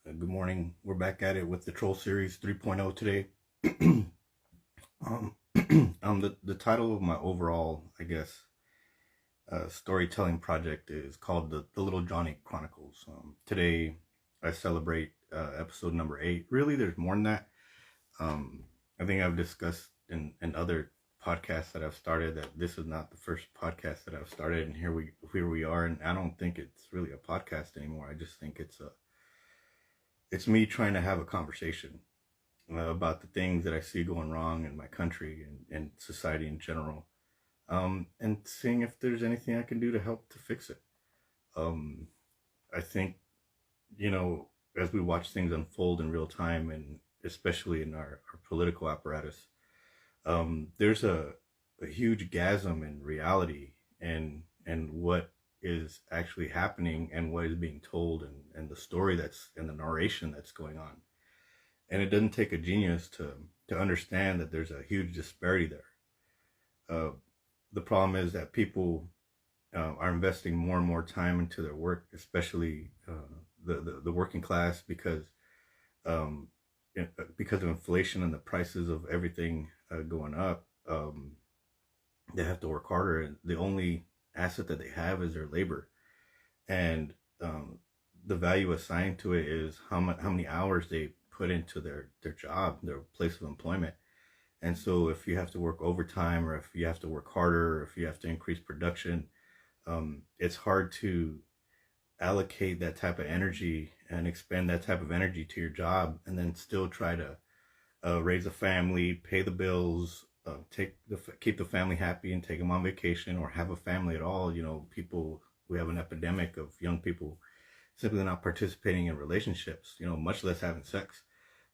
Good morning. We're back at it with the Troll Series 3.0 today. um, the title of my overall, storytelling project is called the Little Johnny Chronicles. Today, I celebrate episode number 8. Really, there's more than that. Um, I think I've discussed in other podcasts that I've started that this is not the first podcast that I've started, and here we are. And I don't think it's really a podcast anymore. I just think it's me trying to have a conversation about the things that I see going wrong in my country and society in general, and seeing if there's anything I can do to help to fix it. Um, I think, as we watch things unfold in real time, and especially in our political apparatus, there's a huge chasm in reality and what is actually happening and what is being told and the story that's and the narration that's going on. And it doesn't take a genius to understand that there's a huge disparity there. Uh, the problem is that people are investing more and more time into their work, especially the working class, um, because of inflation and the prices of everything going up. They have to work harder, and the only asset that they have is their labor, and the value assigned to it is how many hours they put into their job, their place of employment. And so if you have to work overtime, or if you have to work harder, or if you have to increase production, it's hard to allocate that type of energy and expend that type of energy to your job, and then still try to raise a family, pay the bills, keep the family happy, and take them on vacation, or have a family at all. We have an epidemic of young people simply not participating in relationships, much less having sex.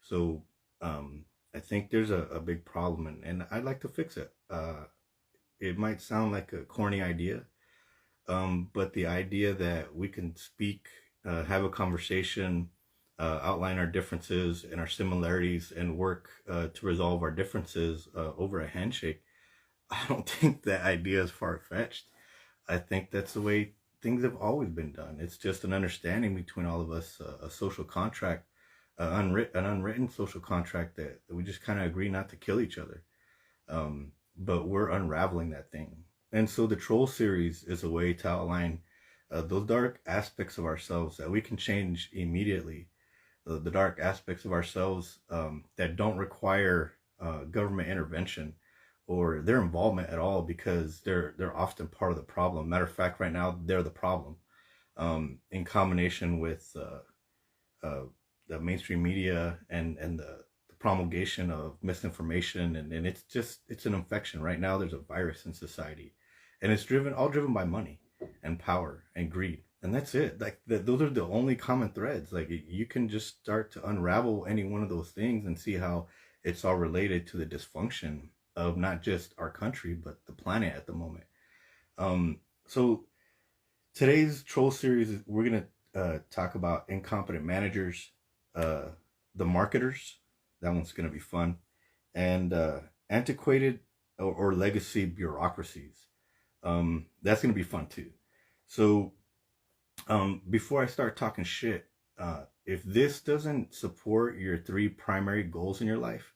So I think there's a big problem, and I'd like to fix it. It might sound like a corny idea, but the idea that we can speak, have a conversation, outline our differences and our similarities, and work to resolve our differences over a handshake, I don't think that idea is far-fetched. I think that's the way things have always been done. It's just an understanding between all of us, a social contract, an unwritten social contract that we just kind of agree not to kill each other. But we're unraveling that thing. And so the Troll series is a way to outline those dark aspects of ourselves that we can change immediately. The dark aspects of ourselves that don't require government intervention or their involvement at all, because they're often part of the problem. Matter of fact, right now they're the problem, in combination with the mainstream media and the promulgation of misinformation, and it's an infection. Right now there's a virus in society, and it's driven by money and power and greed, and that's it. Like those are the only common threads. Like you can just start to unravel any one of those things and see how it's all related to the dysfunction of not just our country but the planet at the moment. So today's Troll series, we're gonna talk about incompetent managers, the marketers. That one's gonna be fun, and antiquated or legacy bureaucracies. That's gonna be fun too. So before I start talking shit, if this doesn't support your 3 primary goals in your life,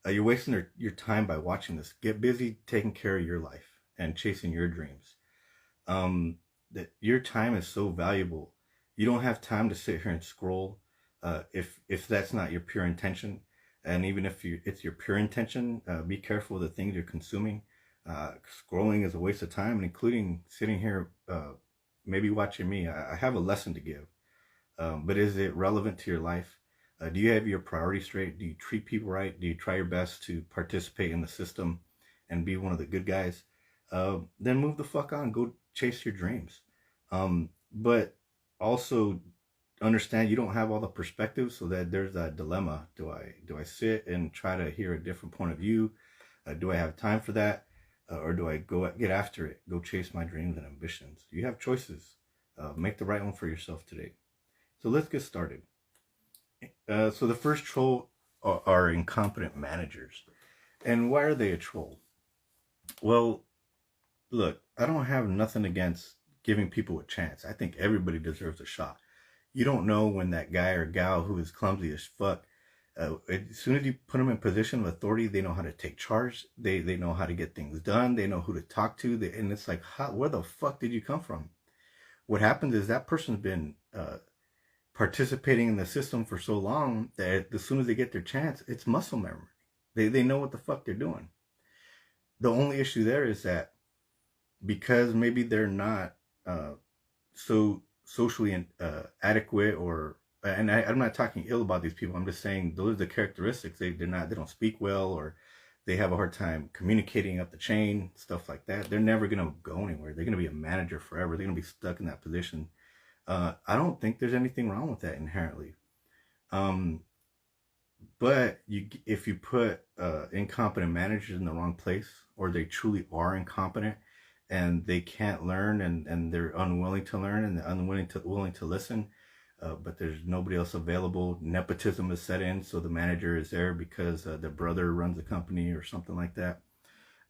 you're wasting your time by watching this. Get busy taking care of your life and chasing your dreams. That your time is so valuable. You don't have time to sit here and scroll. If that's not your pure intention, and even if it's your pure intention, be careful of the things you're consuming. Scrolling is a waste of time, including sitting here, maybe watching me. I have a lesson to give, but is it relevant to your life? Do you have your priorities straight? Do you treat people right? Do you try your best to participate in the system and be one of the good guys? Then move the fuck on. Go chase your dreams. But also understand you don't have all the perspectives, so that there's that dilemma. Do I sit and try to hear a different point of view? Do I have time for that? Or do I go get after it? Go chase my dreams and ambitions? You have choices. Make the right one for yourself today. So let's get started. So the first troll are incompetent managers. And why are they a troll? Well, look, I don't have nothing against giving people a chance. I think everybody deserves a shot. You don't know when that guy or gal who is clumsy as fuck, as soon as you put them in position of authority, they know how to take charge. They know how to get things done. They know who to talk to. And it's like, where the fuck did you come from? What happens is that person's been participating in the system for so long that as soon as they get their chance, it's muscle memory. They know what the fuck they're doing. The only issue there is that because maybe they're not so socially adequate, or and I'm not talking ill about these people. I'm just saying those are the characteristics. They don't speak well, or they have a hard time communicating up the chain, stuff like that. They're never gonna go anywhere. They're gonna be a manager forever. They're gonna be stuck in that position. I don't think there's anything wrong with that inherently. But if you put incompetent managers in the wrong place, or they truly are incompetent and they can't learn, and they're unwilling to learn, and they're willing to listen, but there's nobody else available. Nepotism is set in, so the manager is there because their brother runs the company or something like that.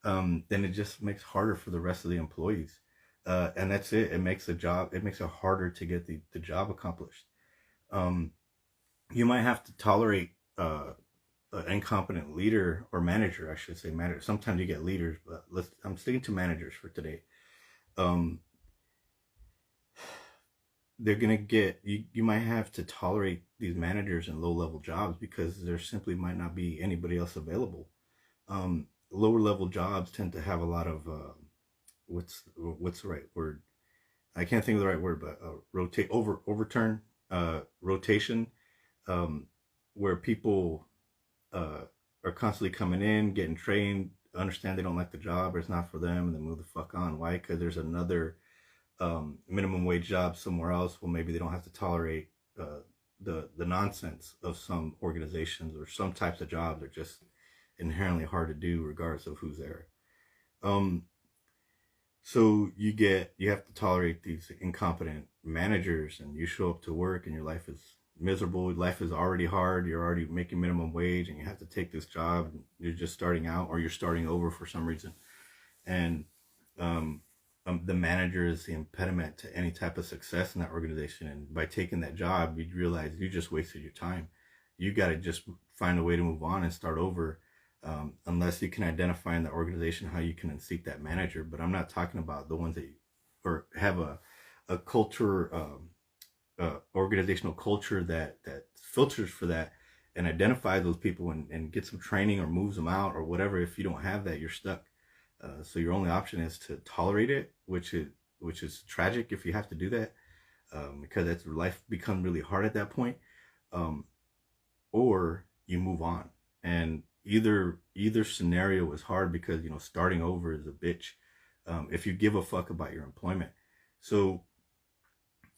Then it just makes it harder for the rest of the employees. And that's it. It makes it harder to get the job accomplished. You might have to tolerate an incompetent leader or manager, I should say manager. Sometimes you get leaders, but I'm sticking to managers for today. They're gonna get you might have to tolerate these managers in low level jobs because there simply might not be anybody else available. Lower level jobs tend to have a lot of what's the right word? I can't think of the right word, but rotation, where people are constantly coming in, getting trained, understand they don't like the job or it's not for them, and then move the fuck on. Why? Because there's another minimum wage job somewhere else. Well, maybe they don't have to tolerate the nonsense of some organizations, or some types of jobs are just inherently hard to do regardless of who's there. So you have to tolerate these incompetent managers, and you show up to work and your life is miserable. Life is already hard. You're already making minimum wage and you have to take this job. You're just starting out, or you're starting over for some reason. And the manager is the impediment to any type of success in that organization. And by taking that job, you realize you just wasted your time. You got to just find a way to move on and start over. Unless you can identify in the organization how you can unseat that manager. But I'm not talking about the ones that or have a culture, organizational culture that filters for that and identifies those people and gets some training or moves them out or whatever. If you don't have that, you're stuck. So your only option is to tolerate it, which is tragic if you have to do that, because that's life becomes really hard at that point, or you move on. And either scenario is hard because starting over is a bitch if you give a fuck about your employment. So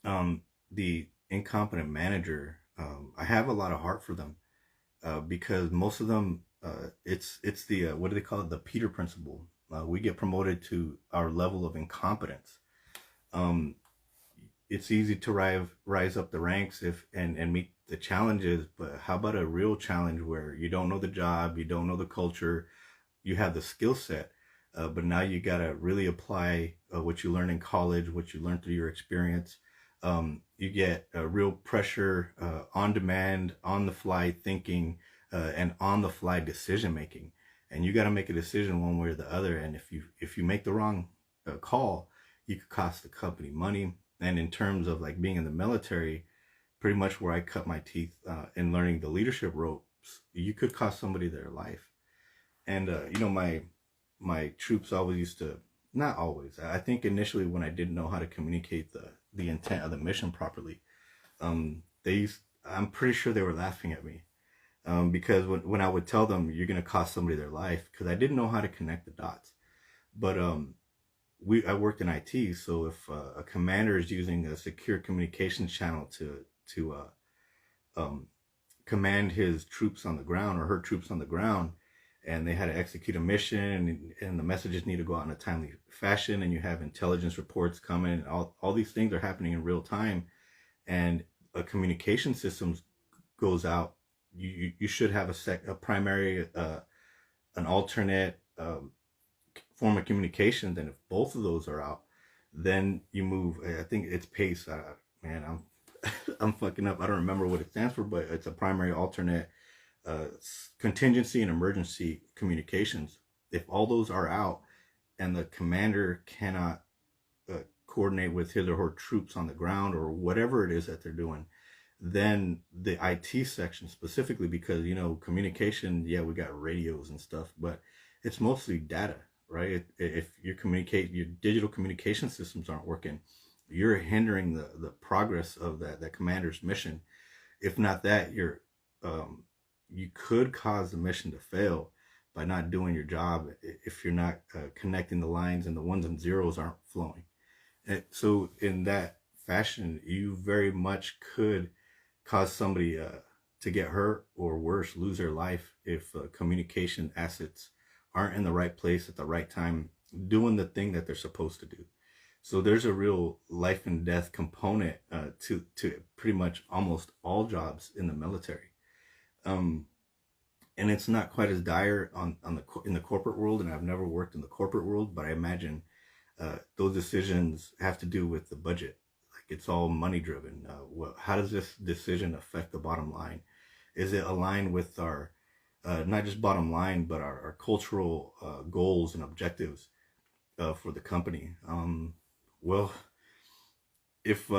the incompetent manager, I have a lot of heart for them because most of them it's the what do they call it, the Peter principle. We get promoted to our level of incompetence. It's easy to rise up the ranks and meet the challenges, but how about a real challenge where you don't know the job, you don't know the culture, you have the skill set, but now you got to really apply what you learned in college, what you learned through your experience. You get a real pressure, on demand, on the fly thinking, and on the fly decision making. And you got to make a decision one way or the other. And if you make the wrong call, you could cost the company money. And in terms of like being in the military, pretty much where I cut my teeth in learning the leadership ropes, you could cost somebody their life. And my troops always used to, not always, I think initially when I didn't know how to communicate the intent of the mission properly, I'm pretty sure they were laughing at me. Because when I would tell them you're going to cost somebody their life, because I didn't know how to connect the dots. But I worked in IT, so if a commander is using a secure communications channel to command his troops on the ground or her troops on the ground, and they had to execute a mission, and the messages need to go out in a timely fashion, and you have intelligence reports coming, and all these things are happening in real time, and a communication system goes out, you should have a primary, an alternate form of communication. Then if both of those are out, then you move. I think it's pace. Man, I'm fucking up. I don't remember what it stands for, but it's a primary, alternate, contingency and emergency communications. If all those are out and the commander cannot coordinate with his or her troops on the ground or whatever it is that they're doing, then the IT section specifically, because communication, yeah, we got radios and stuff, but it's mostly data, right? If your digital communication systems aren't working, you're hindering the progress of that commander's mission. If not that, you could cause the mission to fail by not doing your job if you're not connecting the lines and the ones and zeros aren't flowing. And so in that fashion, you very much could cause somebody to get hurt, or worse, lose their life, if communication assets aren't in the right place at the right time, doing the thing that they're supposed to do. So there's a real life and death component to pretty much almost all jobs in the military. And it's not quite as dire in the corporate world, and I've never worked in the corporate world, but I imagine those decisions have to do with the budget. Like, it's all money driven. How does this decision affect the bottom line? Is it aligned with our not just bottom line, but our cultural goals and objectives for the company? Well, if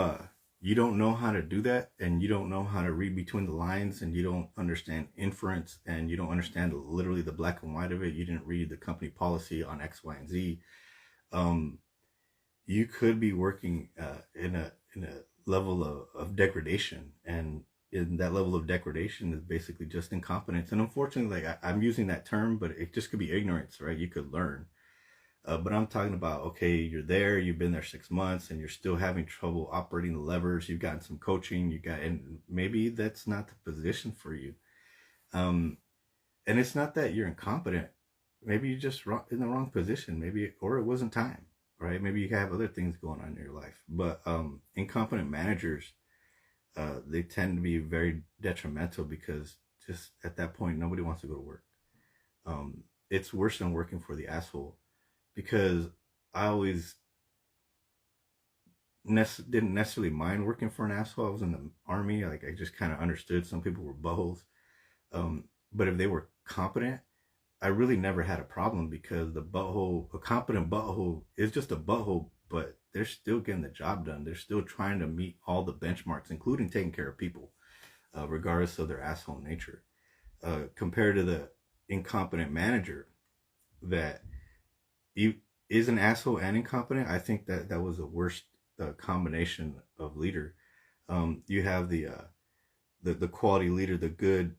you don't know how to do that, and you don't know how to read between the lines, and you don't understand inference, and you don't understand literally the black and white of it, you didn't read the company policy on X, Y, and Z, you could be working in a level of degradation, and in that level of degradation is basically just incompetence. And unfortunately, like, I'm using that term, but it just could be ignorance, right? You could learn. But I'm talking about, okay, you're there, you've been there 6 months, and you're still having trouble operating the levers. You've gotten some coaching, and maybe that's not the position for you. And it's not that you're incompetent. Maybe you're just in the wrong position, or it wasn't time, right? Maybe you have other things going on in your life. But incompetent managers, they tend to be very detrimental, because just at that point, nobody wants to go to work. It's worse than working for the asshole, because I always didn't necessarily mind working for an asshole. I was in the army. Like, I just kind of understood some people were buttholes. But if they were competent, I really never had a problem, because a competent butthole is just a butthole, but they're still getting the job done. They're still trying to meet all the benchmarks, including taking care of people, regardless of their asshole nature. Compared to the incompetent manager that is an asshole and incompetent, I think that was the worst combination of leader. You have the quality leader, the good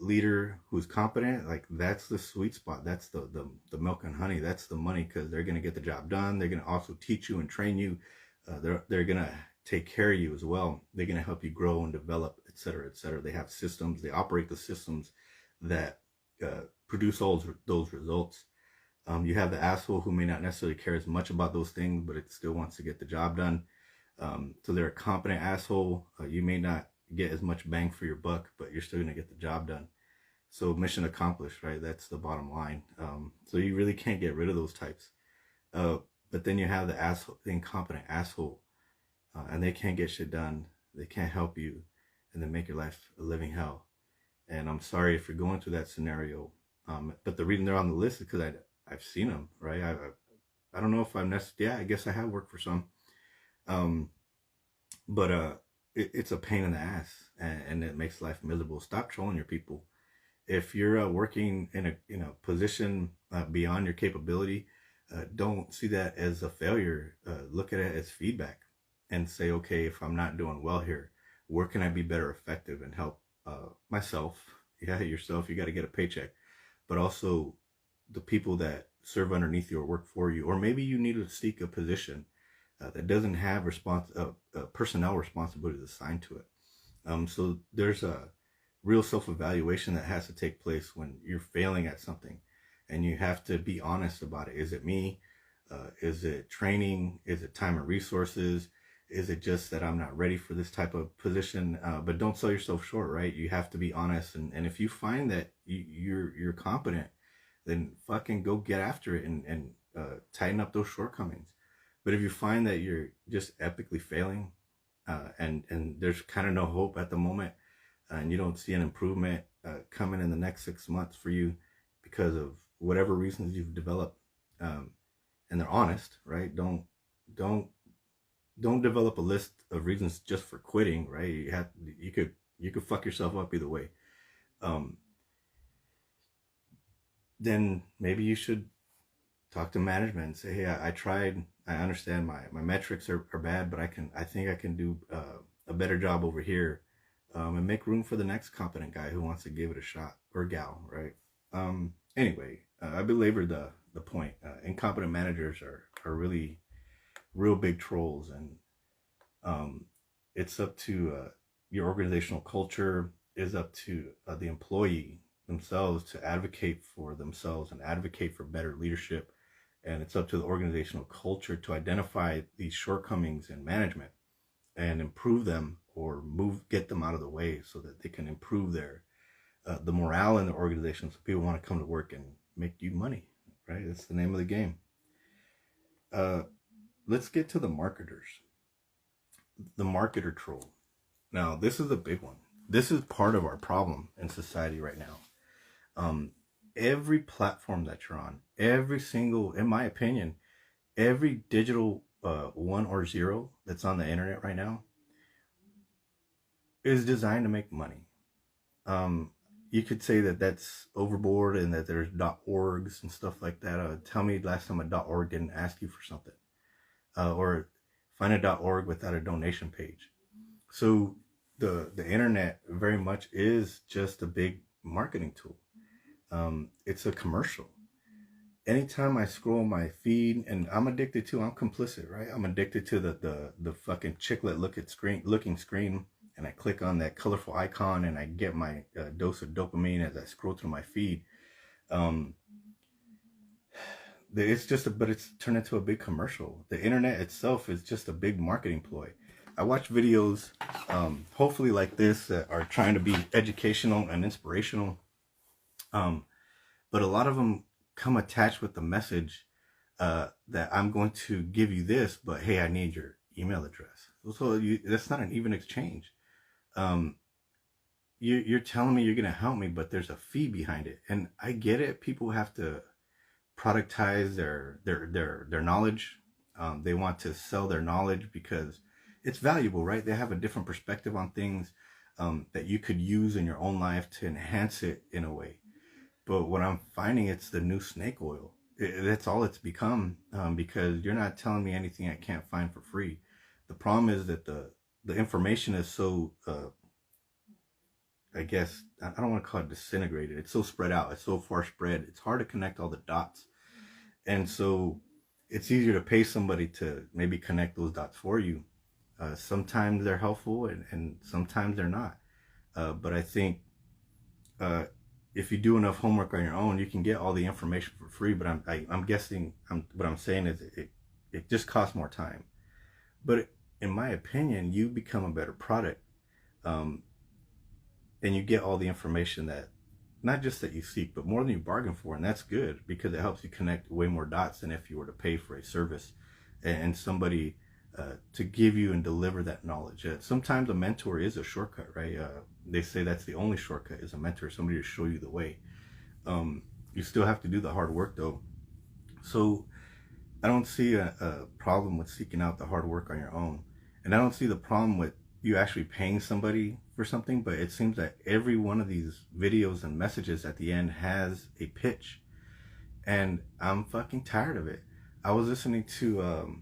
leader who's competent. Like, that's the sweet spot. That's the milk and honey. That's the money, because they're going to get the job done. They're going to also teach you and train you. They're going to take care of you as well. They're going to help you grow and develop, etc., etc. They have systems. They operate the systems that produce all those results. You have the asshole who may not necessarily care as much about those things, but it still wants to get the job done. So they're a competent asshole. You may not get as much bang for your buck, but you're still going to get the job done. So mission accomplished, right? That's the bottom line. So you really can't get rid of those types. But then you have the incompetent asshole, and they can't get shit done. They can't help you, and they make your life a living hell. And I'm sorry if you're going through that scenario. But the reason they're on the list is because I've seen them, right? I don't know if I'm necessarily, yeah, I guess I have worked for some. But it's a pain in the ass, and it makes life miserable. Stop trolling your people. If you're working in a position beyond your capability, don't see that as a failure. Look at it as feedback, and say, okay, if I'm not doing well here, where can I be better effective and help myself? Yeah, yourself. You got to get a paycheck, but also the people that serve underneath you or work for you. Or maybe you need to seek a position that doesn't have personnel responsibilities assigned to it. So there's a real self-evaluation that has to take place when you're failing at something, and you have to be honest about it. Is it me? Is it training? Is it time and resources? Is it just that I'm not ready for this type of position? But don't sell yourself short, right? You have to be honest. And if you find that you're competent, then fucking go get after it and tighten up those shortcomings. But if you find that you're just epically failing, and there's kind of no hope at the moment, and you don't see an improvement coming in the next 6 months for you because of whatever reasons you've developed, and they're honest, right? Don't don't develop a list of reasons just for quitting, right? You could fuck yourself up either way. Um, then maybe you should talk to management and say, hey, I tried. I understand my metrics are bad, but I think I can do a better job over here, and make room for the next competent guy who wants to give it a shot, or gal, right? Anyway, I belabored the point. Incompetent managers are really real big trolls, and it's up to your organizational culture, is up to the employee themselves to advocate for themselves and advocate for better leadership. And it's up to the organizational culture to identify these shortcomings in management and improve them, or get them out of the way so that they can improve the morale in the organization, so people want to come to work and make you money, right? That's the name of the game. Let's get to the marketers. The marketer troll. Now, this is a big one. This is part of our problem in society right now. Every platform that you're on, every single, in my opinion, every digital 1 or 0 that's on the internet right now is designed to make money. You could say that that's overboard and that there's .orgs and stuff like that. Tell me last time a .org didn't ask you for something, or find a .org without a donation page. So the internet very much is just a big marketing tool. It's a commercial. Anytime I scroll my feed, and I'm complicit, right? I'm addicted to the fucking chiclet looking screen, and I click on that colorful icon and I get my dose of dopamine as I scroll through my feed. But it's turned into a big commercial. The internet itself is just a big marketing ploy. I watch videos, hopefully like this, that are trying to be educational and inspirational. But a lot of them come attached with the message that I'm going to give you this, but hey, I need your email address. So that's not an even exchange. You're telling me you're going to help me, but there's a fee behind it. And I get it. People have to productize their knowledge. They want to sell their knowledge because it's valuable, right? They have a different perspective on things that you could use in your own life to enhance it in a way. But what I'm finding, it's the new snake oil. That's all it's become, because you're not telling me anything I can't find for free. The problem is that the information is so, I guess, I don't want to call it disintegrated. It's so spread out. It's so far spread. It's hard to connect all the dots. And so it's easier to pay somebody to maybe connect those dots for you. Sometimes they're helpful and sometimes they're not. But I think if you do enough homework on your own, you can get all the information for free. But I'm guessing what I'm saying is it just costs more time. But in my opinion, you become a better product, and you get all the information that, not just that you seek, but more than you bargain for. And that's good because it helps you connect way more dots than if you were to pay for a service and somebody to give you and deliver that knowledge. Sometimes a mentor is a shortcut, right? They say that's the only shortcut, is a mentor, somebody to show you the way. You still have to do the hard work though. So I don't see a problem with seeking out the hard work on your own. And I don't see the problem with you actually paying somebody for something, but it seems that every one of these videos and messages at the end has a pitch. And I'm fucking tired of it. I was listening to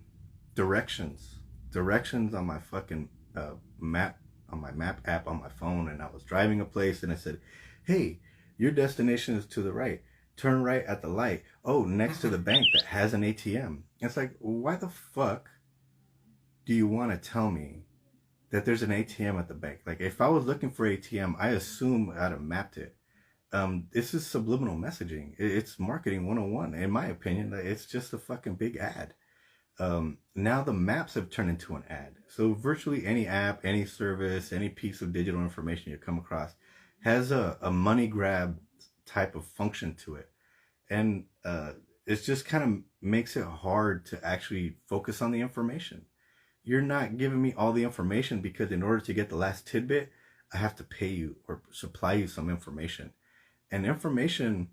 directions on my fucking map, on my map app on my phone, and I was driving a place and it said, hey, your destination is to the right, turn right at the light, oh, next to the bank that has an ATM. It's like, why the fuck do you want to tell me that there's an ATM at the bank? Like, if I was looking for ATM, I assume I'd have mapped it. This is subliminal messaging. It's marketing 101, in my opinion. It's just a fucking big ad. Now the maps have turned into an ad. So virtually any app, any service, any piece of digital information you come across has a money grab type of function to it. And it just kind of makes it hard to actually focus on the information. you're not giving me all the information, because in order to get the last tidbit, I have to pay you or supply you some information. And information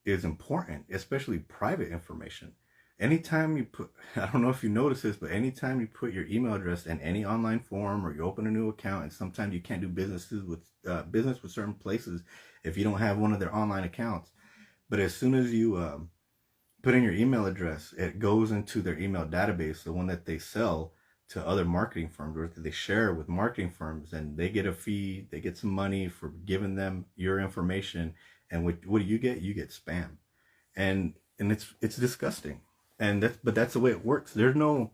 is important, especially private information. Anytime you put, I don't know if you notice this, but anytime you put your email address in any online form, or you open a new account, and sometimes you can't do business with certain places if you don't have one of their online accounts. But as soon as you put in your email address, it goes into their email database, the one that they sell to other marketing firms, or that they share with marketing firms, and they get a fee, they get some money for giving them your information. And what do you get? You get spam. And it's disgusting. And that's the way it works. There's no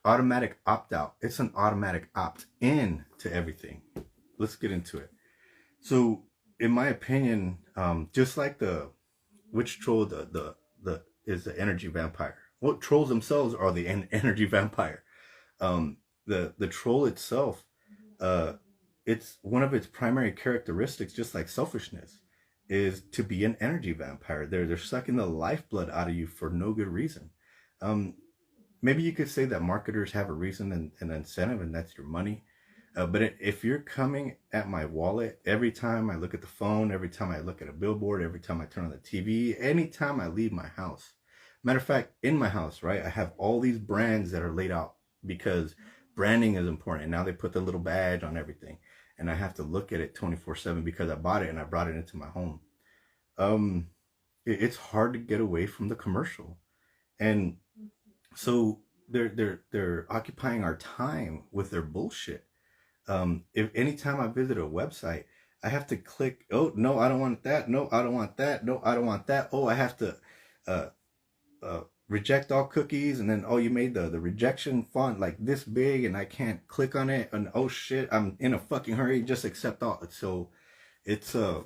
automatic opt out. It's an automatic opt in to everything. Let's get into it. So in my opinion, just like which troll is the energy vampire. Well, trolls themselves are the energy vampire. The troll itself, it's one of its primary characteristics, just like selfishness, is to be an energy vampire. They're sucking the lifeblood out of you for no good reason. Maybe you could say that marketers have a reason and an incentive, and that's your money. But if you're coming at my wallet every time I look at the phone, every time I look at a billboard, every time I turn on the TV, anytime I leave my house. Matter of fact, in my house, right, I have all these brands that are laid out because branding is important. And now they put the little badge on everything, and I have to look at it 24/7 because I bought it and I brought it into my home. It's hard to get away from the commercial, and so they're occupying our time with their bullshit. If anytime I visit a website, I have to click, oh no, I don't want that, no, I don't want that, no, I don't want that, oh, I have to reject all cookies, and then, oh, you made the rejection font like this big and I can't click on it, and oh shit, I'm in a fucking hurry, just accept all. So it's a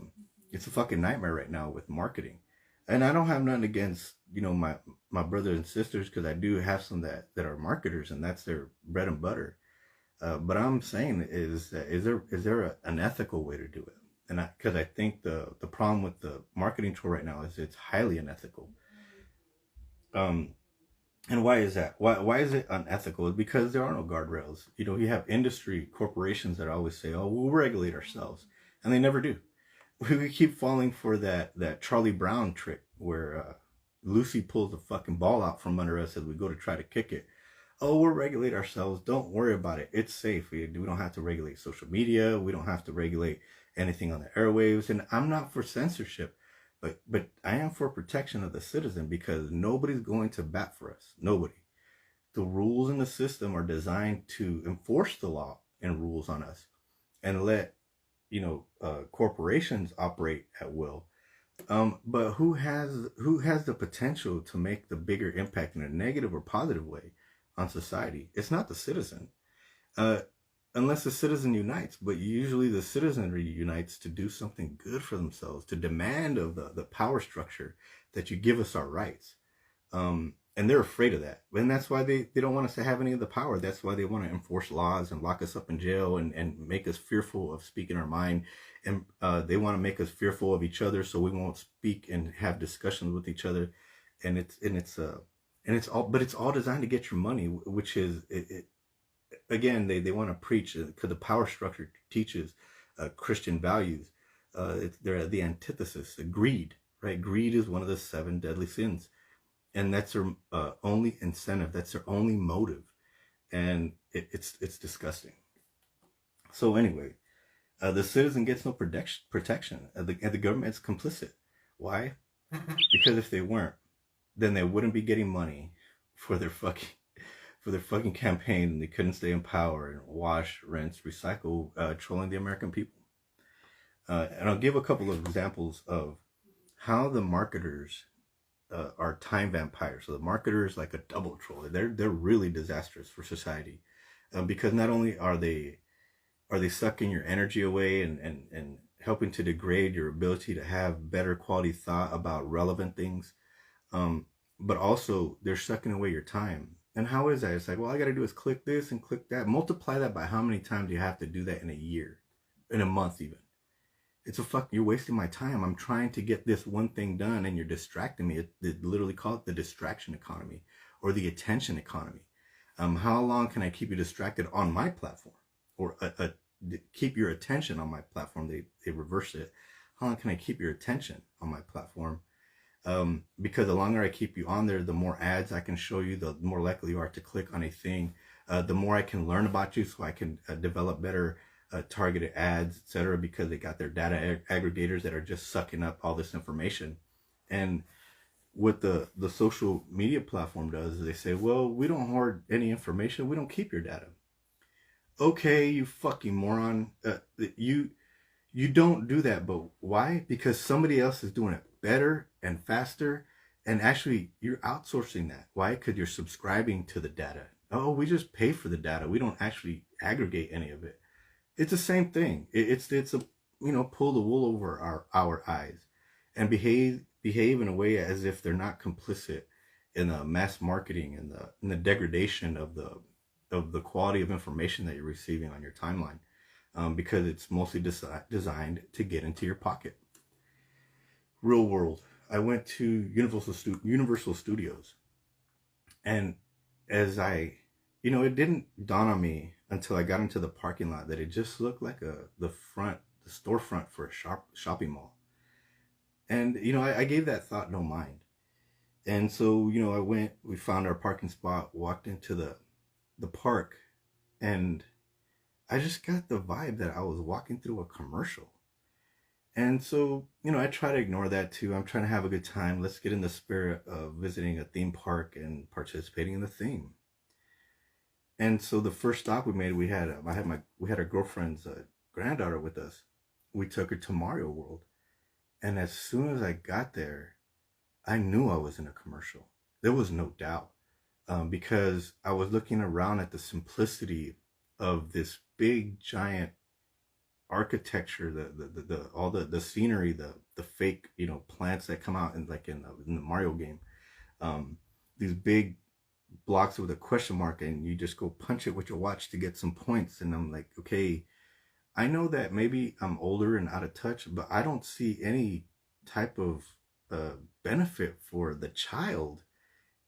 fucking nightmare right now with marketing. And I don't have nothing against, my brothers and sisters, because I do have some that are marketers, and that's their bread and butter. But I'm saying is there an ethical way to do it? And because I think the problem with the marketing tool right now is it's highly unethical. And why is that? Why is it unethical? Because there are no guardrails. You have industry corporations that always say, oh, we'll regulate ourselves, and they never do. We keep falling for that Charlie Brown trick where Lucy pulls the fucking ball out from under us as we go to try to kick it. Oh, we'll regulate ourselves. Don't worry about it. It's safe. We don't have to regulate social media. We don't have to regulate anything on the airwaves. And I'm not for censorship, but I am for protection of the citizen, because nobody's going to bat for us. Nobody. The rules in the system are designed to enforce the law and rules on us, and let corporations operate at will. But who has the potential to make the bigger impact in a negative or positive way on society? It's not the citizen, unless the citizen unites. But usually the citizenry unites to do something good for themselves, to demand of the power structure that you give us our rights. And they're afraid of that. And that's why they don't want us to have any of the power. That's why they want to enforce laws and lock us up in jail and make us fearful of speaking our mind. And they want to make us fearful of each other, so we won't speak and have discussions with each other. And it's all designed to get your money, which is again, they want to preach, because the power structure teaches Christian values. They're the antithesis, greed, right? Greed is one of the 7 deadly sins. And that's their only incentive. That's their only motive. And it's disgusting. So anyway, the citizen gets no protection. And the government's complicit. Why? Because if they weren't, then they wouldn't be getting money for their fucking campaign, and they couldn't stay in power and wash, rinse, recycle, trolling the American people. And I'll give a couple of examples of how the marketers are time vampires. So the marketers, like a double troll, they're really disastrous for society, because not only are they sucking your energy away and helping to degrade your ability to have better quality thought about relevant things, but also they're sucking away your time. And how is that? It's like, well, all I got to do is click this and click that. Multiply that by how many times you have to do that in a year, in a month even. You're wasting my time. I'm trying to get this one thing done, and you're distracting me. They literally call it the distraction economy, or the attention economy. How long can I keep you distracted on my platform, or keep your attention on my platform? They reverse it. How long can I keep your attention on my platform? Because the longer I keep you on there, the more ads I can show you, the more likely you are to click on a thing. The more I can learn about you, so I can develop better targeted ads, etc. Because they got their data aggregators that are just sucking up all this information. And what the social media platform does is they say, well, we don't hoard any information. We don't keep your data. Okay, you fucking moron. You don't do that, but why? Because somebody else is doing it better and faster, and actually you're outsourcing that. Why? Because you're subscribing to the data. Oh, we just pay for the data. We don't actually aggregate any of it. It's the same thing. It's a, pull the wool over our eyes, and behave in a way as if they're not complicit in the mass marketing and the degradation of the quality of information that you're receiving on your timeline. Because it's mostly designed to get into your pocket. Real world. I went to Universal Studios, and as it didn't dawn on me until I got into the parking lot that it just looked like the storefront for a shopping mall. And I gave that thought no mind. And so we found our parking spot, walked into the park, and I just got the vibe that I was walking through a commercial. And so, I try to ignore that too. I'm trying to have a good time. Let's get in the spirit of visiting a theme park and participating in the theme. And so the first stop we made, we had our girlfriend's granddaughter with us. We took her to Mario World. And as soon as I got there, I knew I was in a commercial. There was no doubt. Because I was looking around at the simplicity of this big giant architecture, all the scenery, the fake plants that come out in the Mario game, these big blocks with a question mark, and you just go punch it with your watch to get some points. And I'm like, okay, I know that maybe I'm older and out of touch, but I don't see any type of benefit for the child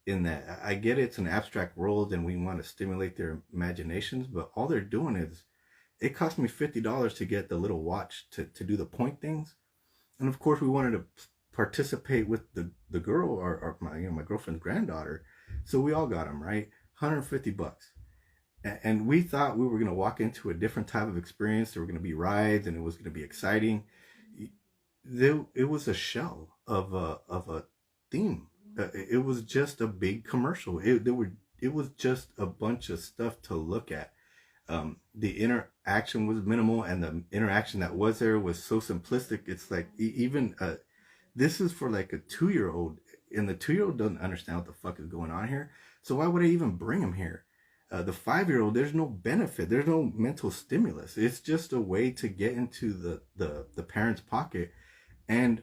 in that. I get it's an abstract world and we want to stimulate their imaginations, but all they're doing is, it cost me $50 to get the little watch to do the point things. And of course we wanted to participate with the girl, or my girlfriend's granddaughter. So we all got them, right? $150. And we thought we were going to walk into a different type of experience. There were going to be rides and it was going to be exciting. It was a shell of a theme. It was just a big commercial. It was just a bunch of stuff to look at. The interaction was minimal, and the interaction that was there was so simplistic. It's like, even this is for like a 2-year-old, and the 2-year-old doesn't understand what the fuck is going on here. So why would I even bring him here? The 5-year-old, there's no benefit, there's no mental stimulus. It's just a way to get into the parent's pocket and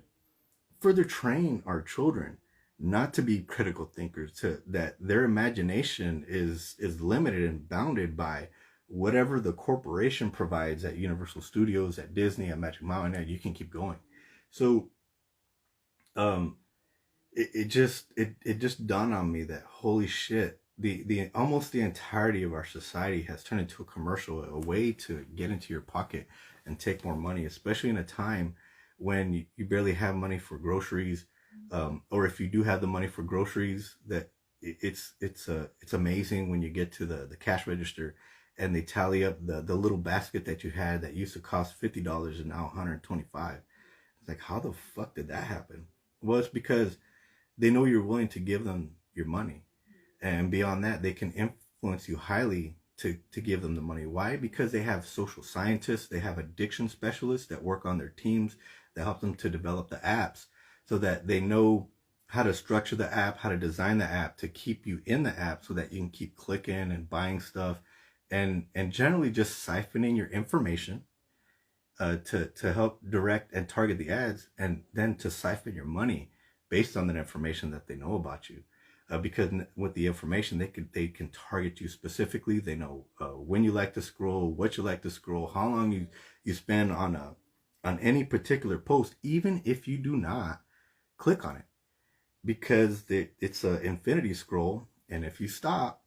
further train our children not to be critical thinkers, to that their imagination is limited and bounded by whatever the corporation provides at Universal Studios, at Disney, at Magic Mountain, and you can keep going. So it just dawned on me that, holy shit, the almost the entirety of our society has turned into a commercial, a way to get into your pocket and take more money, especially in a time when you barely have money for groceries, or if you do have the money for groceries, that it's amazing when you get to the cash register and they tally up the little basket that you had that used to cost $50 and now $125. It's like, how the fuck did that happen? Well, it's because they know you're willing to give them your money. And beyond that, they can influence you highly to give them the money. Why? Because they have social scientists, they have addiction specialists that work on their teams, that help them to develop the apps so that they know how to structure the app, how to design the app to keep you in the app so that you can keep clicking and buying stuff. And generally just siphoning your information to help direct and target the ads, and then to siphon your money based on that information that they know about you. Because with the information, they can target you specifically. They know when you like to scroll, what you like to scroll, how long you spend on any particular post, even if you do not click on it, because it's an infinity scroll, and if you stop,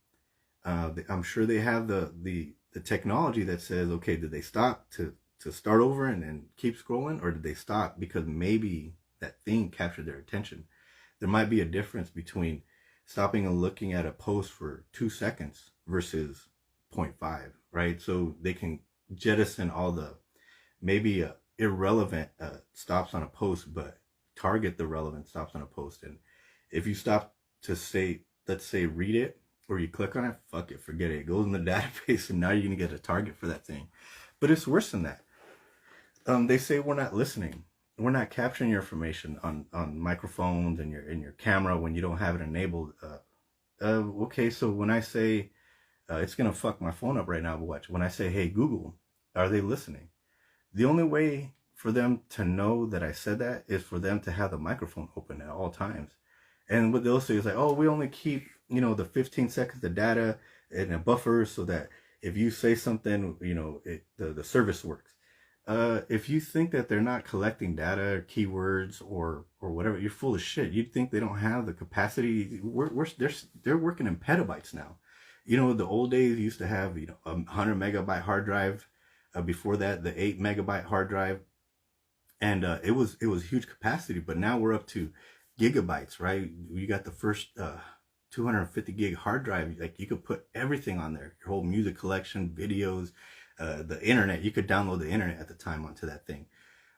I'm sure they have the technology that says, okay, did they stop to start over and keep scrolling, or did they stop because maybe that thing captured their attention? There might be a difference between stopping and looking at a post for 2 seconds versus zero point 0.5, right? So they can jettison all the maybe irrelevant stops on a post, but target the relevant stops on a post. And if you stop to say, let's say, read it, or you click on it, fuck it, forget it. It goes in the database, and now you're gonna get a target for that thing. But it's worse than that. They say we're not listening. We're not capturing your information on microphones and your camera when you don't have it enabled. Okay, so when I say it's gonna fuck my phone up right now, but watch. When I say, hey Google, are they listening? The only way for them to know that I said that is for them to have the microphone open at all times. And what they'll say is like, oh, we only keep, the 15 seconds of data in a buffer so that if you say something, the service works. If you think that they're not collecting data or keywords or whatever, you're full of shit. You'd think they don't have the capacity. They're working in petabytes now. The old days used to have, 100 megabyte hard drive. Before that, the 8 megabyte hard drive, and it was huge capacity. But now we're up to gigabytes, right? You got the first 250 gig hard drive. Like, you could put everything on there, your whole music collection, videos, the internet. You could download the internet at the time onto that thing.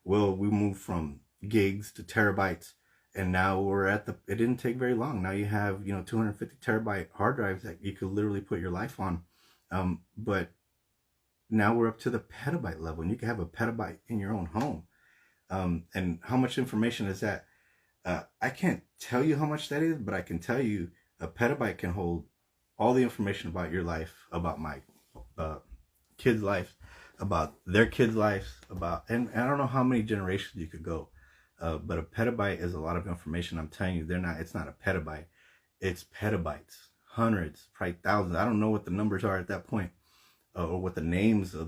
Well, we moved from gigs to terabytes, and now we're at it didn't take very long. Now you have 250 terabyte hard drives that you could literally put your life on. But now we're up to the petabyte level, and you can have a petabyte in your own home. And how much information is that? I can't tell you how much that is, but I can tell you a petabyte can hold all the information about your life, about my kids' life, about their kids' lives, and I don't know how many generations you could go. But a petabyte is a lot of information. I'm telling you, it's not a petabyte. It's petabytes, hundreds, probably thousands. I don't know what the numbers are at that point. Or what the names of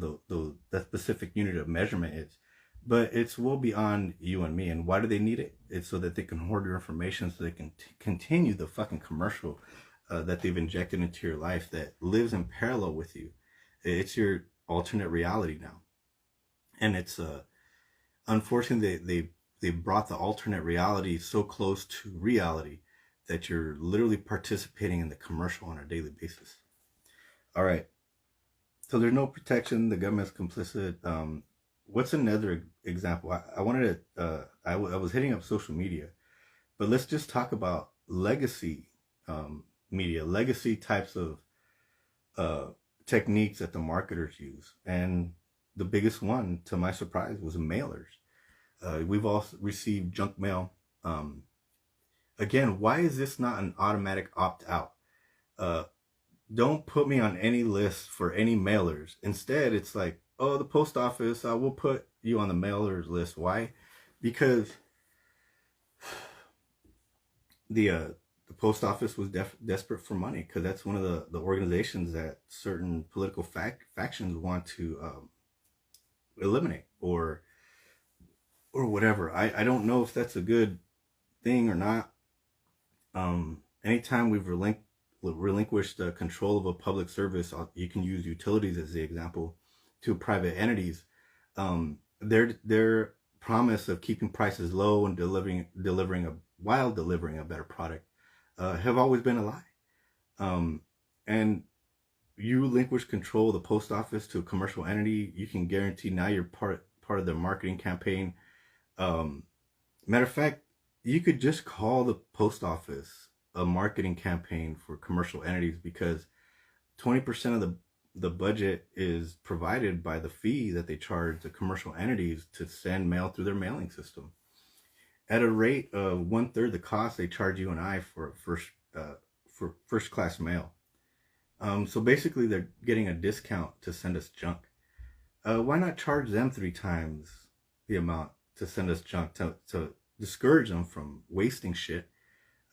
that specific unit of measurement is. But it's well beyond you and me. And why do they need it? It's so that they can hoard your information, so they can continue the fucking commercial that they've injected into your life that lives in parallel with you. It's your alternate reality now. And it's unfortunately they brought the alternate reality so close to reality that you're literally participating in the commercial on a daily basis. All right. So there's no protection. The government's complicit. What's another example? I wanted to. I was hitting up social media, but let's just talk about legacy media, legacy types of techniques that the marketers use. And the biggest one, to my surprise, was mailers. We've all received junk mail. Again, why is this not an automatic opt-out? Don't put me on any list for any mailers. Instead, it's like, oh, the post office, we'll put you on the mailers list. Why? Because the post office was desperate for money, because that's one of the organizations that certain political factions want to eliminate or whatever. I don't know if that's a good thing or not. Anytime we've relinquished the control of a public service, you can use utilities as the example, to private entities. Their promise of keeping prices low and delivering a better product have always been a lie. And you relinquish control of the post office to a commercial entity, you can guarantee now you're part of their marketing campaign. Matter of fact, you could just call the post office a marketing campaign for commercial entities, because 20% of the budget is provided by the fee that they charge the commercial entities to send mail through their mailing system, at a rate of 1/3 the cost they charge you and I for first class mail. So basically they're getting a discount to send us junk. Why not charge them 3 times the amount to send us junk, to discourage them from wasting shit,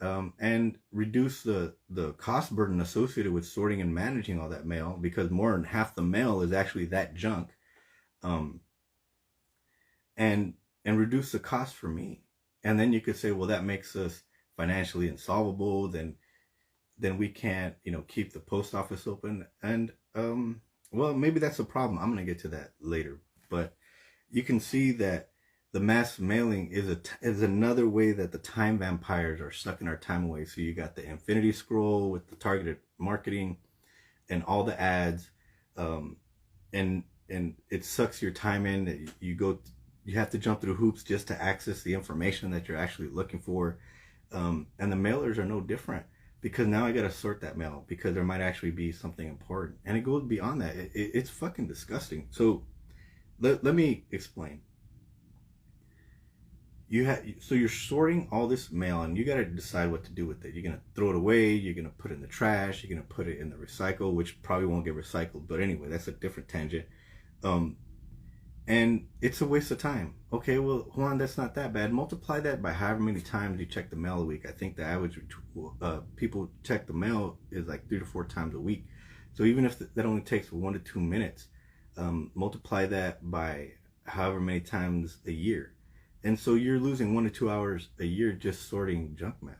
and reduce the cost burden associated with sorting and managing all that mail, because more than half the mail is actually that junk, and reduce the cost for me. And then you could say, well, that makes us financially insolvable. Then then we can't, keep the post office open. And well, maybe that's a problem. I'm gonna get to that later. But you can see that the mass mailing is another way that the time vampires are sucking our time away. So you got the infinity scroll with the targeted marketing and all the ads, and it sucks your time in. You have to jump through hoops just to access the information that you're actually looking for. And the mailers are no different, because now I got to sort that mail because there might actually be something important, and it goes beyond that. It's fucking disgusting. So let me explain. So you're sorting all this mail, and you got to decide what to do with it. You're gonna throw it away, you're gonna put it in the trash, you're gonna put it in the recycle, which probably won't get recycled, but anyway, that's a different tangent. And it's a waste of time. Okay, well, Juan, that's not that bad. Multiply that by however many times you check the mail a week. I think the average people check the mail is like 3 to 4 times a week. So even if that only takes 1 to 2 minutes, multiply that by however many times a year. And so you're losing 1 to 2 hours a year just sorting junk mail.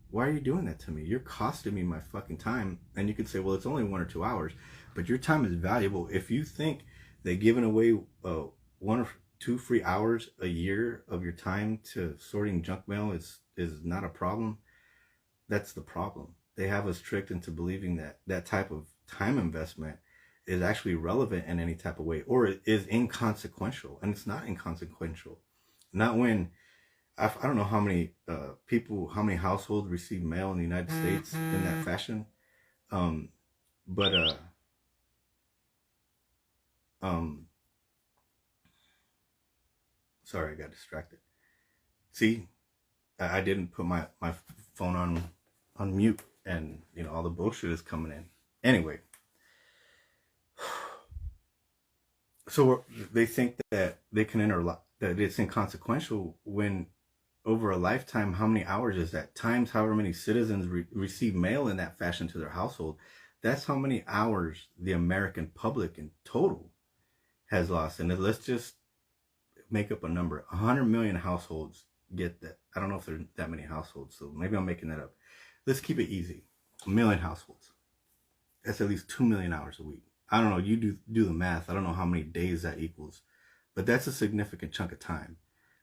Why are you doing that to me? You're costing me my fucking time. And you could say, well, it's only 1 or 2 hours, but your time is valuable. If you think that giving away 1 or 2 free hours a year of your time to sorting junk mail is not a problem, that's the problem. They have us tricked into believing that that type of time investment is actually relevant in any type of way, or it is inconsequential. And it's not inconsequential. Not when, I don't know how many how many households receive mail in the United States in that fashion. But sorry, I got distracted. See, I didn't put my phone on mute, and all the bullshit is coming in. Anyway, so they think that they can that it's inconsequential, when over a lifetime, how many hours is that? Times however many citizens receive mail in that fashion to their household. That's how many hours the American public in total has lost. And let's just make up a number. 100 million households get that. I don't know if there's that many households, so maybe I'm making that up. Let's keep it easy. 1 million households. That's at least 2 million hours a week. I don't know. You do the math. I don't know how many days that equals. But that's a significant chunk of time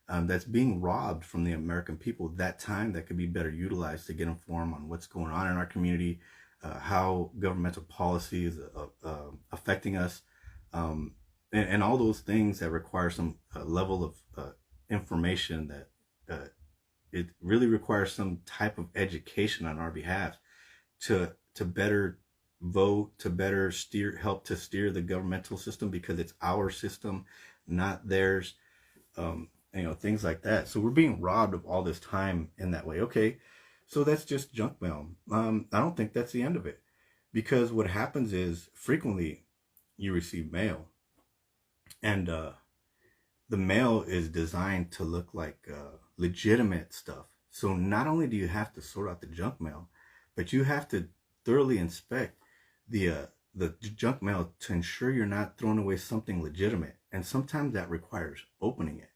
that's being robbed from the American people. That time that could be better utilized to get informed on what's going on in our community, how governmental policy is affecting us, and all those things that require some level of information, that it really requires some type of education on our behalf to better vote, to better help to steer the governmental system, because it's our system, not theirs. Things like that. So we're being robbed of all this time in that way. Okay, so that's just junk mail. I don't think that's the end of it, because what happens is frequently you receive mail, and the mail is designed to look like legitimate stuff. So not only do you have to sort out the junk mail, but you have to thoroughly inspect the junk mail to ensure you're not throwing away something legitimate. And sometimes that requires opening it.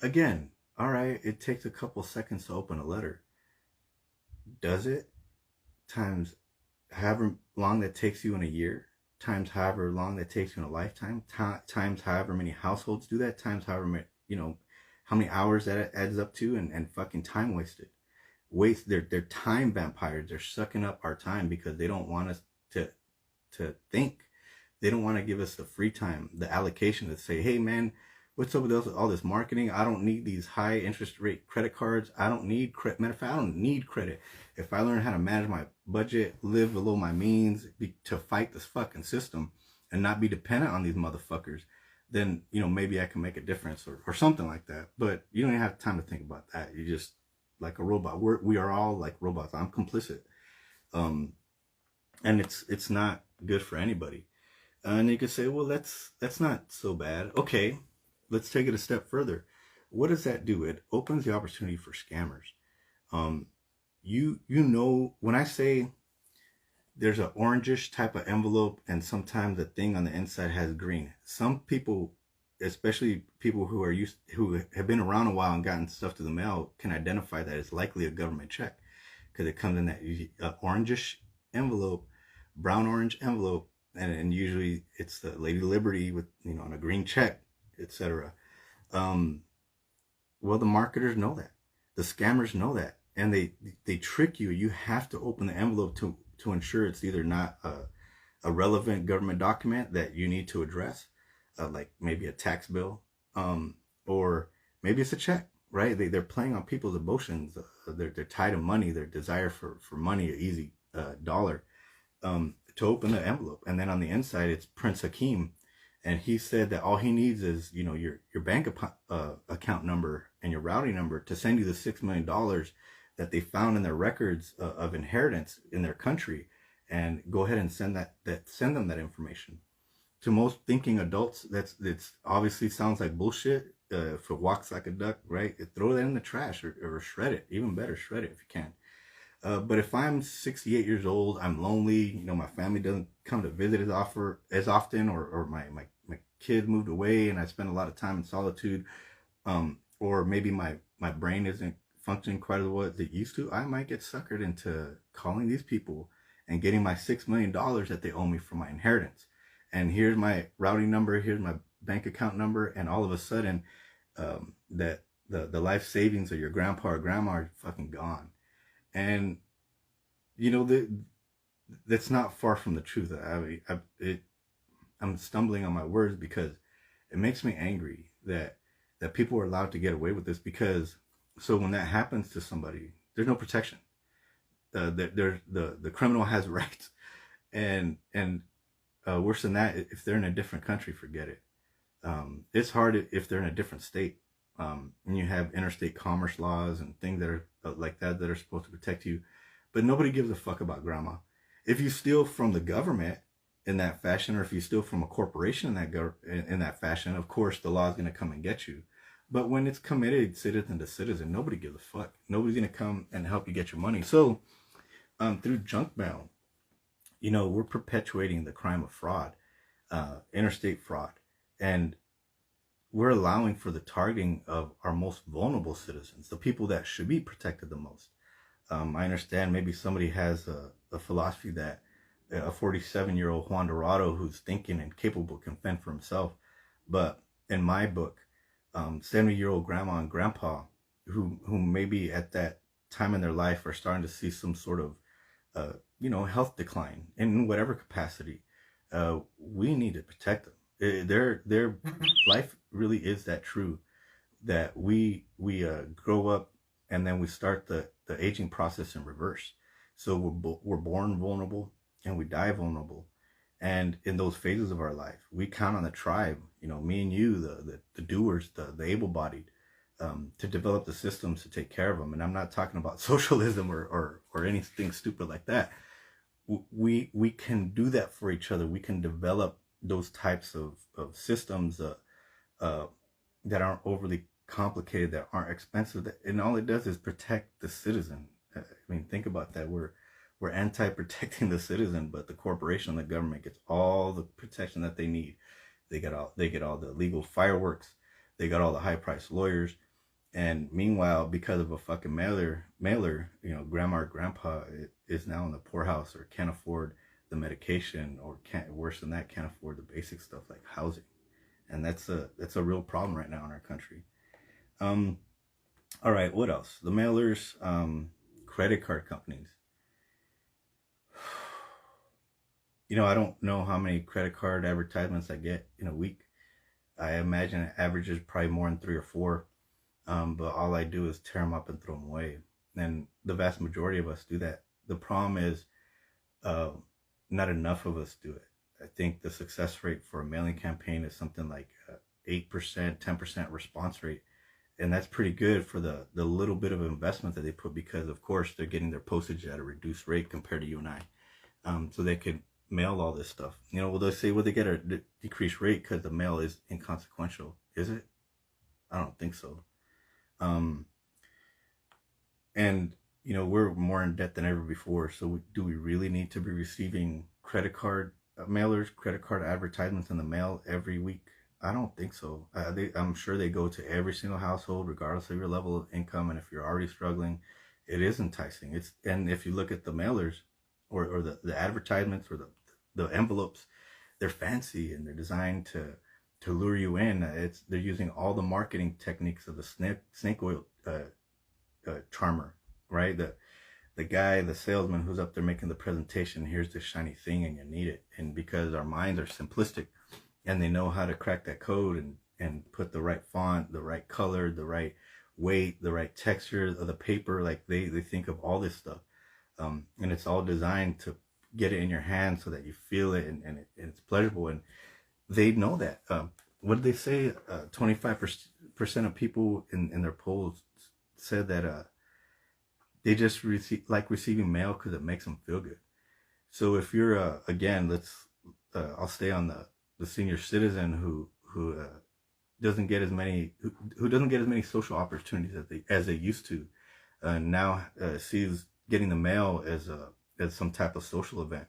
Again, all right, it takes a couple seconds to open a letter. Does it? Times however long that takes you in a year, times however long that takes you in a lifetime, times however many households do that, times however many, how many hours that adds up to, and fucking time wasted. They're time vampires. They're sucking up our time because they don't want us to think. They don't want to give us the free time, the allocation to say, hey man, what's up with all this marketing? I don't need these high interest rate credit cards. I don't need credit. Matter of fact, I don't need credit. If I learn how to manage my budget, live below my means, to fight this fucking system and not be dependent on these motherfuckers, then, maybe I can make a difference or something like that. But you don't even have time to think about that. You're just like a robot. We are all like robots. I'm complicit. And it's not good for anybody. And you could say, well, that's not so bad. Okay, let's take it a step further. What does that do? It opens the opportunity for scammers. When I say there's an orangish type of envelope and sometimes the thing on the inside has green, some people, especially people who have been around a while and gotten stuff to the mail, can identify that it's likely a government check, because it comes in that orangish envelope, brown orange envelope, and usually it's the Lady Liberty with, on a green check, etc. Um, well, the marketers know that, the scammers know that, and they trick you. You have to open the envelope to ensure it's either not a relevant government document that you need to address, like maybe a tax bill, or maybe it's a check, right? They're playing on people's emotions. They're tied to money, their desire for money, an easy dollar, to open the envelope. And then on the inside, it's Prince Hakeem. And he said that all he needs is, your bank account number and your routing number to send you the $6 million that they found in their records of inheritance in their country, and go ahead and send them that information. To most thinking adults, that's obviously sounds like bullshit. If it walks like a duck, right? Throw that in the trash, or shred it. Even better, shred it if you can. But if I'm 68 years old, I'm lonely, my family doesn't come to visit as often, or my kid moved away and I spend a lot of time in solitude, or maybe my brain isn't functioning quite as well as it used to, I might get suckered into calling these people and getting my $6 million that they owe me for my inheritance. And here's my routing number, here's my bank account number, and all of a sudden, that the life savings of your grandpa or grandma are fucking gone. And that's not far from the truth. I'm stumbling on my words because it makes me angry that people are allowed to get away with this. Because so when that happens to somebody, there's no protection. The criminal has rights, and worse than that, if they're in a different country, forget it. It's hard if they're in a different state, and you have interstate commerce laws and things that are like that are supposed to protect you, but nobody gives a fuck about grandma. If you steal from the government in that fashion, or if you steal from a corporation in that fashion, of course the law is going to come and get you. But when it's committed citizen to citizen, nobody gives a fuck. Nobody's going to come and help you get your money. So through junk mail, we're perpetuating the crime of fraud, interstate fraud, and we're allowing for the targeting of our most vulnerable citizens, the people that should be protected the most. I understand maybe somebody has a philosophy that a 47-year-old Juan Dorado who's thinking and capable can fend for himself. But in my book, 70-year-old grandma and grandpa who maybe at that time in their life are starting to see some sort of health decline in whatever capacity, we need to protect them. Their life really is that true, that we grow up and then we start the aging process in reverse. So we're born vulnerable and we die vulnerable. And in those phases of our life, we count on the tribe, me and you, the doers, the able-bodied, to develop the systems to take care of them. And I'm not talking about socialism or anything stupid like that. We can do that for each other. We can develop those types of systems that aren't overly complicated, that aren't expensive, and all it does is protect the citizen. I mean, think about that. We're anti-protecting the citizen, but the corporation and the government gets all the protection that they need. They get all the legal fireworks. They got all the high-priced lawyers. And meanwhile, because of a fucking mailer, grandma or grandpa is now in the poorhouse, or can't afford the medication, or worse than that, can't afford the basic stuff like housing. And that's a real problem right now in our country. All right, what else? The mailers, credit card companies. I don't know how many credit card advertisements I get in a week. I imagine it averages probably more than 3 or 4. But all I do is tear them up and throw them away. And the vast majority of us do that. The problem is not enough of us do it. I think the success rate for a mailing campaign is something like 8%, 10% response rate. And that's pretty good for the little bit of investment that they put, because of course they're getting their postage at a reduced rate compared to you and I. So they could mail all this stuff. Will they say, they get a decreased rate because the mail is inconsequential? Is it? I don't think so. And we're more in debt than ever before. So do we really need to be receiving credit card mailers, credit card advertisements in the mail every week? I don't think so. I'm sure they go to every single household, regardless of your level of income. And if you're already struggling, it is enticing. And if you look at the mailers, or the advertisements or the envelopes, they're fancy and they're designed to lure you in. They're using all the marketing techniques of the snake oil charmer, right? The guy, the salesman who's up there making the presentation, here's this shiny thing and you need it. And because our minds are simplistic and they know how to crack that code and put the right font, the right color, the right weight, the right texture of the paper, like they think of all this stuff. And it's all designed to get it in your hand so that you feel it and it's pleasurable. And they know that. What did they say? 25% of people in their polls said that they just like receiving mail because it makes them feel good. So if you're again, I'll stay on the senior citizen who doesn't get as many who doesn't get as many social opportunities as they used to, now sees getting the mail as some type of social event.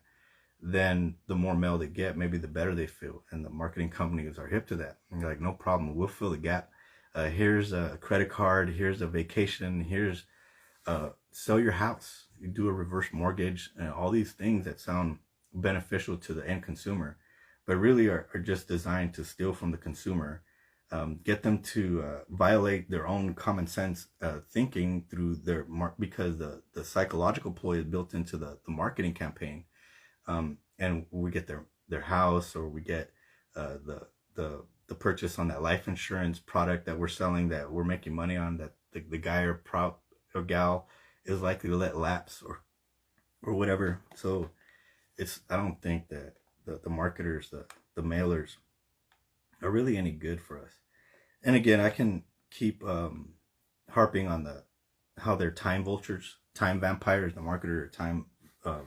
Then the more mail they get, maybe the better they feel, and the marketing companies are hip to that. And you're like, no problem, we'll fill the gap. Here's a credit card, here's a vacation, here's sell your house, you do a reverse mortgage, and all these things that sound beneficial to the end consumer, but really are just designed to steal from the consumer, get them to violate their own common sense thinking through because the psychological ploy is built into the marketing campaign. And we get their house, or we get the purchase on that life insurance product that we're selling, that we're making money on, that the guy or gal is likely to let lapse or whatever. So I don't think that the marketers, the mailers are really any good for us. And again, I can keep harping on how they're time vultures, time vampires. The marketer are time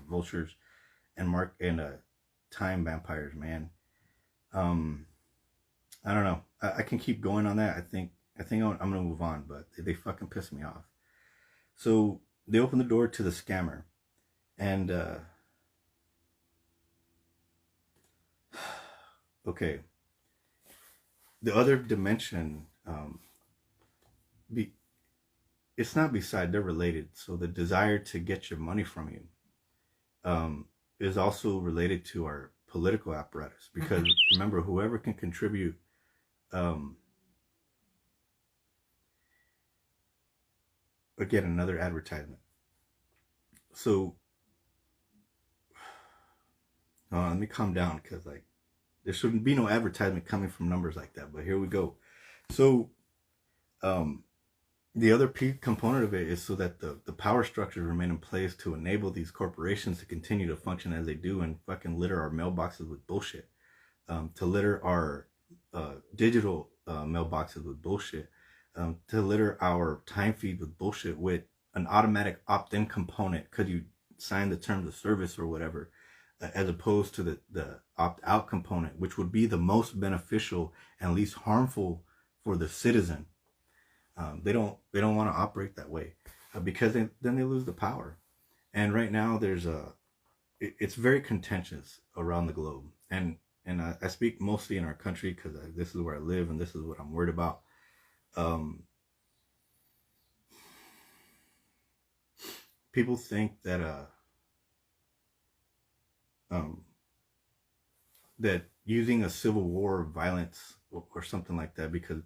vultures and time vampires, man. I don't know. I can keep going on that. I think I'm gonna move on, but they fucking piss me off. So they open the door to the scammer, and okay, the other dimension, it's not beside, they're related. So the desire to get your money from you is also related to our political apparatus, because remember, whoever can contribute again, another advertisement. So let me calm down, because like there shouldn't be no advertisement coming from numbers like that, but here we go. So the other component of it is so that the power structures remain in place to enable these corporations to continue to function as they do and fucking litter our mailboxes with bullshit, to litter our digital mailboxes with bullshit, to litter our time feed with bullshit, with an automatic opt-in component because you sign the terms of service or whatever, as opposed to the opt-out component, which would be the most beneficial and least harmful for the citizen. They don't want to operate that way, because then they lose the power. And right now it's very contentious around the globe, and I speak mostly in our country because this is where I live and this is what I'm worried about. People think that that using a civil war violence or something like that, because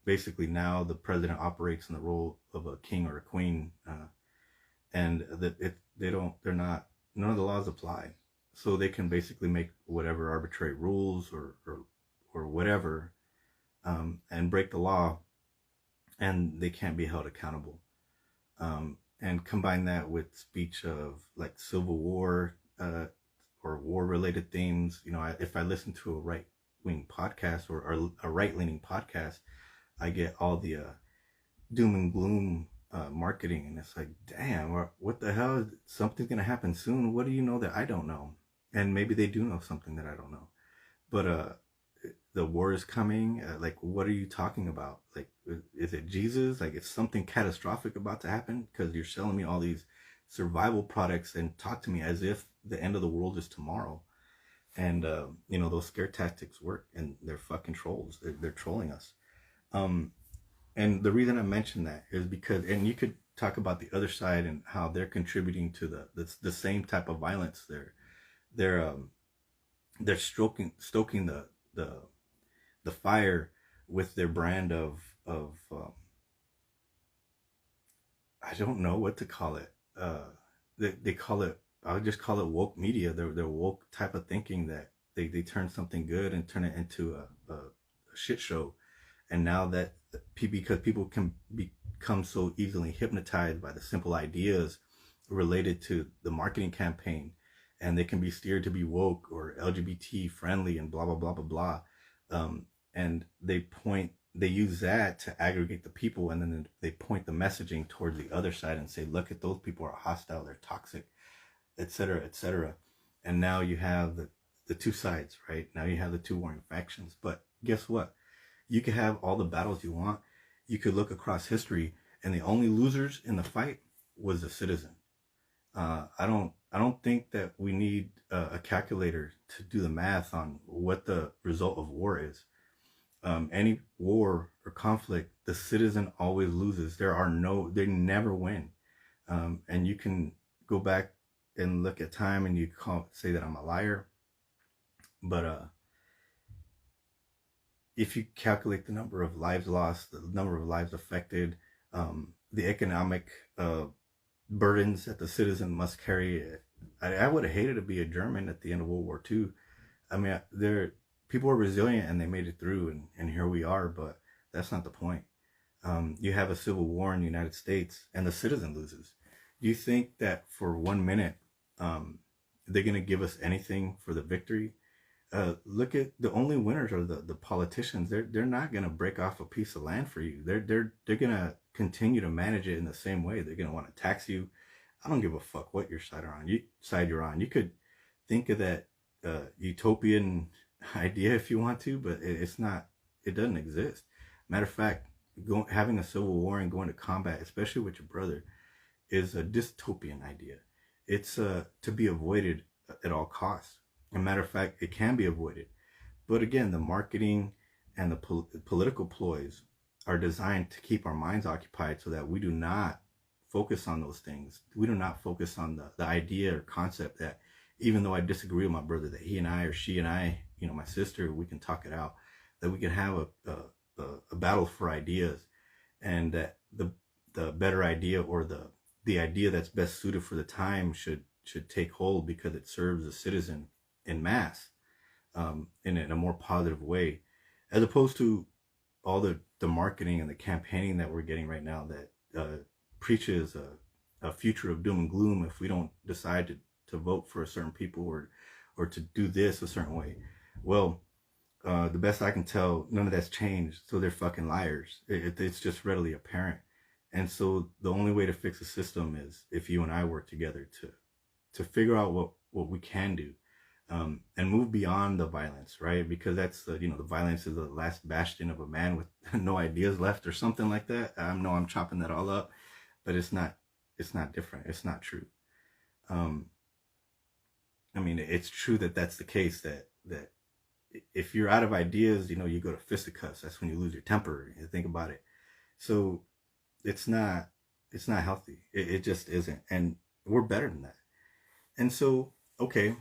basically now the president operates in the role of a king or a queen, and that none of the laws apply, so they can basically make whatever arbitrary rules or whatever, and break the law, and they can't be held accountable. And combine that with speech of like civil war or war related themes. If I listen to a right-wing podcast or a right-leaning podcast, I get all the doom and gloom marketing, and it's like, damn, what the hell? Something's gonna happen soon. What do you know that I don't know? And maybe they do know something that I don't know. But the war is coming. Like, what are you talking about? Like, is it Jesus? Like, is something catastrophic about to happen? Because you're selling me all these survival products and talk to me as if the end of the world is tomorrow. And those scare tactics work, and they're fucking trolls. They're trolling us. And the reason I mention that is because, and you could talk about the other side and how they're contributing to the same type of violence. They're they're stoking the fire with their brand of I don't know what to call it. They call it, I'll just call it woke media. They're woke type of thinking that they turn something good and turn it into a shit show. And now that because people can become so easily hypnotized by the simple ideas related to the marketing campaign, and they can be steered to be woke or LGBT friendly and blah blah blah blah blah. And they use that to aggregate the people, and then they point the messaging towards the other side and say, look at those people are hostile, they're toxic, etc., etc. And now you have the two sides, right? Now you have the two warring factions. But guess what? You could have all the battles you want. You could look across history, and the only losers in the fight was the citizen. I don't think that we need a calculator to do the math on what the result of war is. Any war or conflict, the citizen always loses. They never win. And you can go back and look at time, and you say that I'm a liar. But if you calculate the number of lives lost, the number of lives affected, the economic burdens that the citizen must carry, I would have hated to be a German at the end of World War II. I mean, people were resilient and they made it through, and here we are. But that's not the point. You have a civil war in the United States, and the citizen loses. Do you think that for 1 minute they're going to give us anything for the victory? Look at the only winners are the politicians. They're not going to break off a piece of land for you. They're going to continue to manage it in the same way. They're going to want to tax you. I don't give a fuck what side you're on. You could think of that utopian idea if you want to, but it's not. It doesn't exist. Matter of fact, having a civil war and going to combat, especially with your brother, is a dystopian idea. It's to be avoided at all costs. As a matter of fact, it can be avoided. But again, the marketing and the political ploys are designed to keep our minds occupied so that we do not focus on those things. We do not focus on the idea or concept that even though I disagree with my brother, that he and I or she and I, my sister, we can talk it out, that we can have a battle for ideas, and that the better idea or the idea that's best suited for the time should take hold because it serves the citizen in mass, in a more positive way, as opposed to all the marketing and the campaigning that we're getting right now that preaches a future of doom and gloom if we don't decide to vote for a certain people or to do this a certain way. Well, the best I can tell, none of that's changed. So they're fucking liars. It's just readily apparent. And so the only way to fix the system is if you and I work together to figure out what we can do, and move beyond the violence, right? Because that's the violence is the last bastion of a man with no ideas left or something like that. I know I'm chopping that all up, but it's not different. It's not true. I mean, it's true that that's the case, that if you're out of ideas, you go to fisticuffs. That's when you lose your temper. You think about it. So it's not healthy. It just isn't. And we're better than that. And so, okay,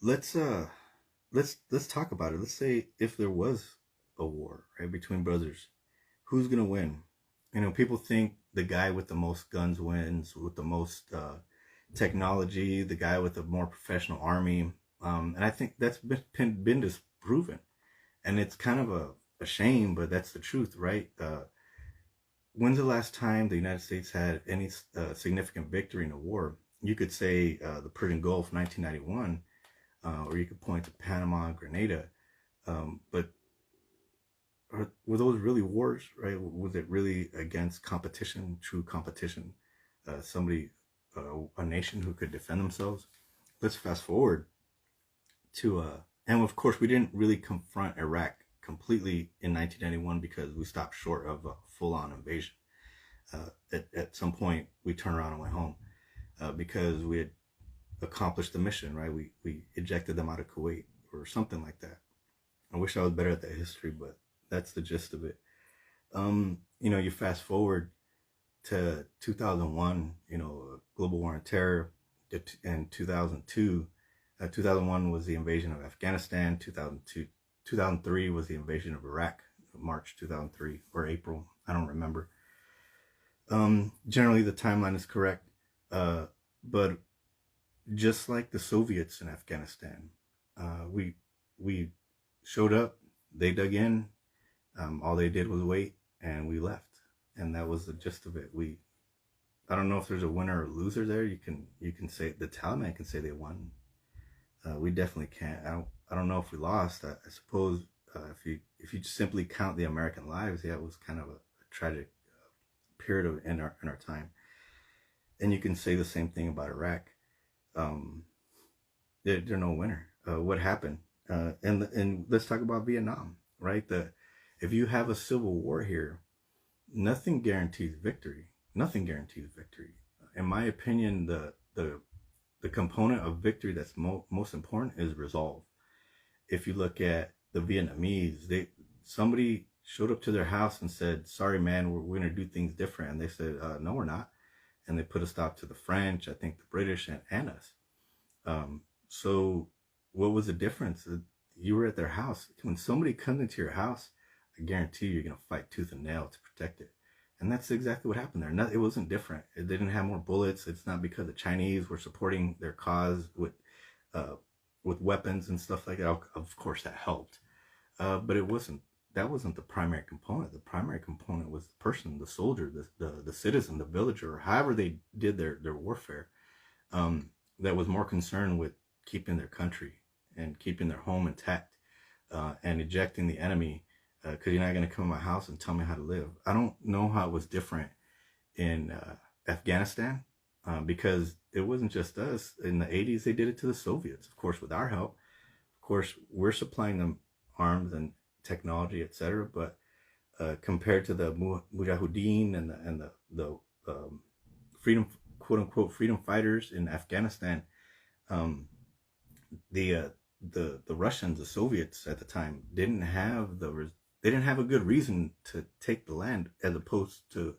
let's talk about it. Let's say if there was a war, right, between brothers, who's going to win? People think the guy with the most guns wins, with the most technology, the guy with the more professional army. And I think that's been disproven. And it's kind of a shame, but that's the truth, right? When's the last time the United States had any significant victory in a war? You could say the Persian Gulf, 1991, or you could point to Panama and Grenada. But were those really wars, right? Was it really against competition, true competition? A nation who could defend themselves? Let's fast forward to, and of course we didn't really confront Iraq completely in 1991 because we stopped short of a full-on invasion. At some point we turned around and went home because we had accomplished the mission, right? We ejected them out of Kuwait or something like that. I wish I was better at that history, but that's the gist of it. You fast forward to 2001, global war on terror. In 2002, 2001 was the invasion of Afghanistan. 2003 was the invasion of Iraq, March 2003 or April, I don't remember. Generally the timeline is correct, but just like the Soviets in Afghanistan, we showed up, they dug in, all they did was wait, and we left, and that was the gist of it. I don't know if there's a winner or loser there. You can say the Taliban can say they won. We definitely can't. I don't know if we lost. I suppose if you simply count the American lives, yeah, it was kind of a tragic period in our time. And you can say the same thing about Iraq. There's no winner. What happened? And let's talk about Vietnam, right? If you have a civil war here, nothing guarantees victory. Nothing guarantees victory. In my opinion, the component of victory that's most important is resolve. If you look at the Vietnamese, somebody showed up to their house and said, "Sorry, man, we're going to do things different." And they said, "No, we're not." And they put a stop to the French, I think the British, and us. So what was the difference? You were at their house. When somebody comes into your house, I guarantee you're going to fight tooth and nail to protect it. And that's exactly what happened there. It wasn't different. They didn't have more bullets. It's not because the Chinese were supporting their cause with weapons and stuff like that. Of course, that helped. But that wasn't the primary component. The primary component was the person, the soldier, the citizen, the villager, or however they did their warfare, that was more concerned with keeping their country and keeping their home intact, and ejecting the enemy, because you're not going to come to my house and tell me how to live. I don't know how it was different in Afghanistan, because it wasn't just us. In the 80s, they did it to the Soviets, of course, with our help. Of course, we're supplying them arms and technology, etc. But compared to the Mujahideen and the freedom, quote unquote, freedom fighters in Afghanistan, the Russians, the Soviets at the time, didn't have a good reason to take the land, as opposed to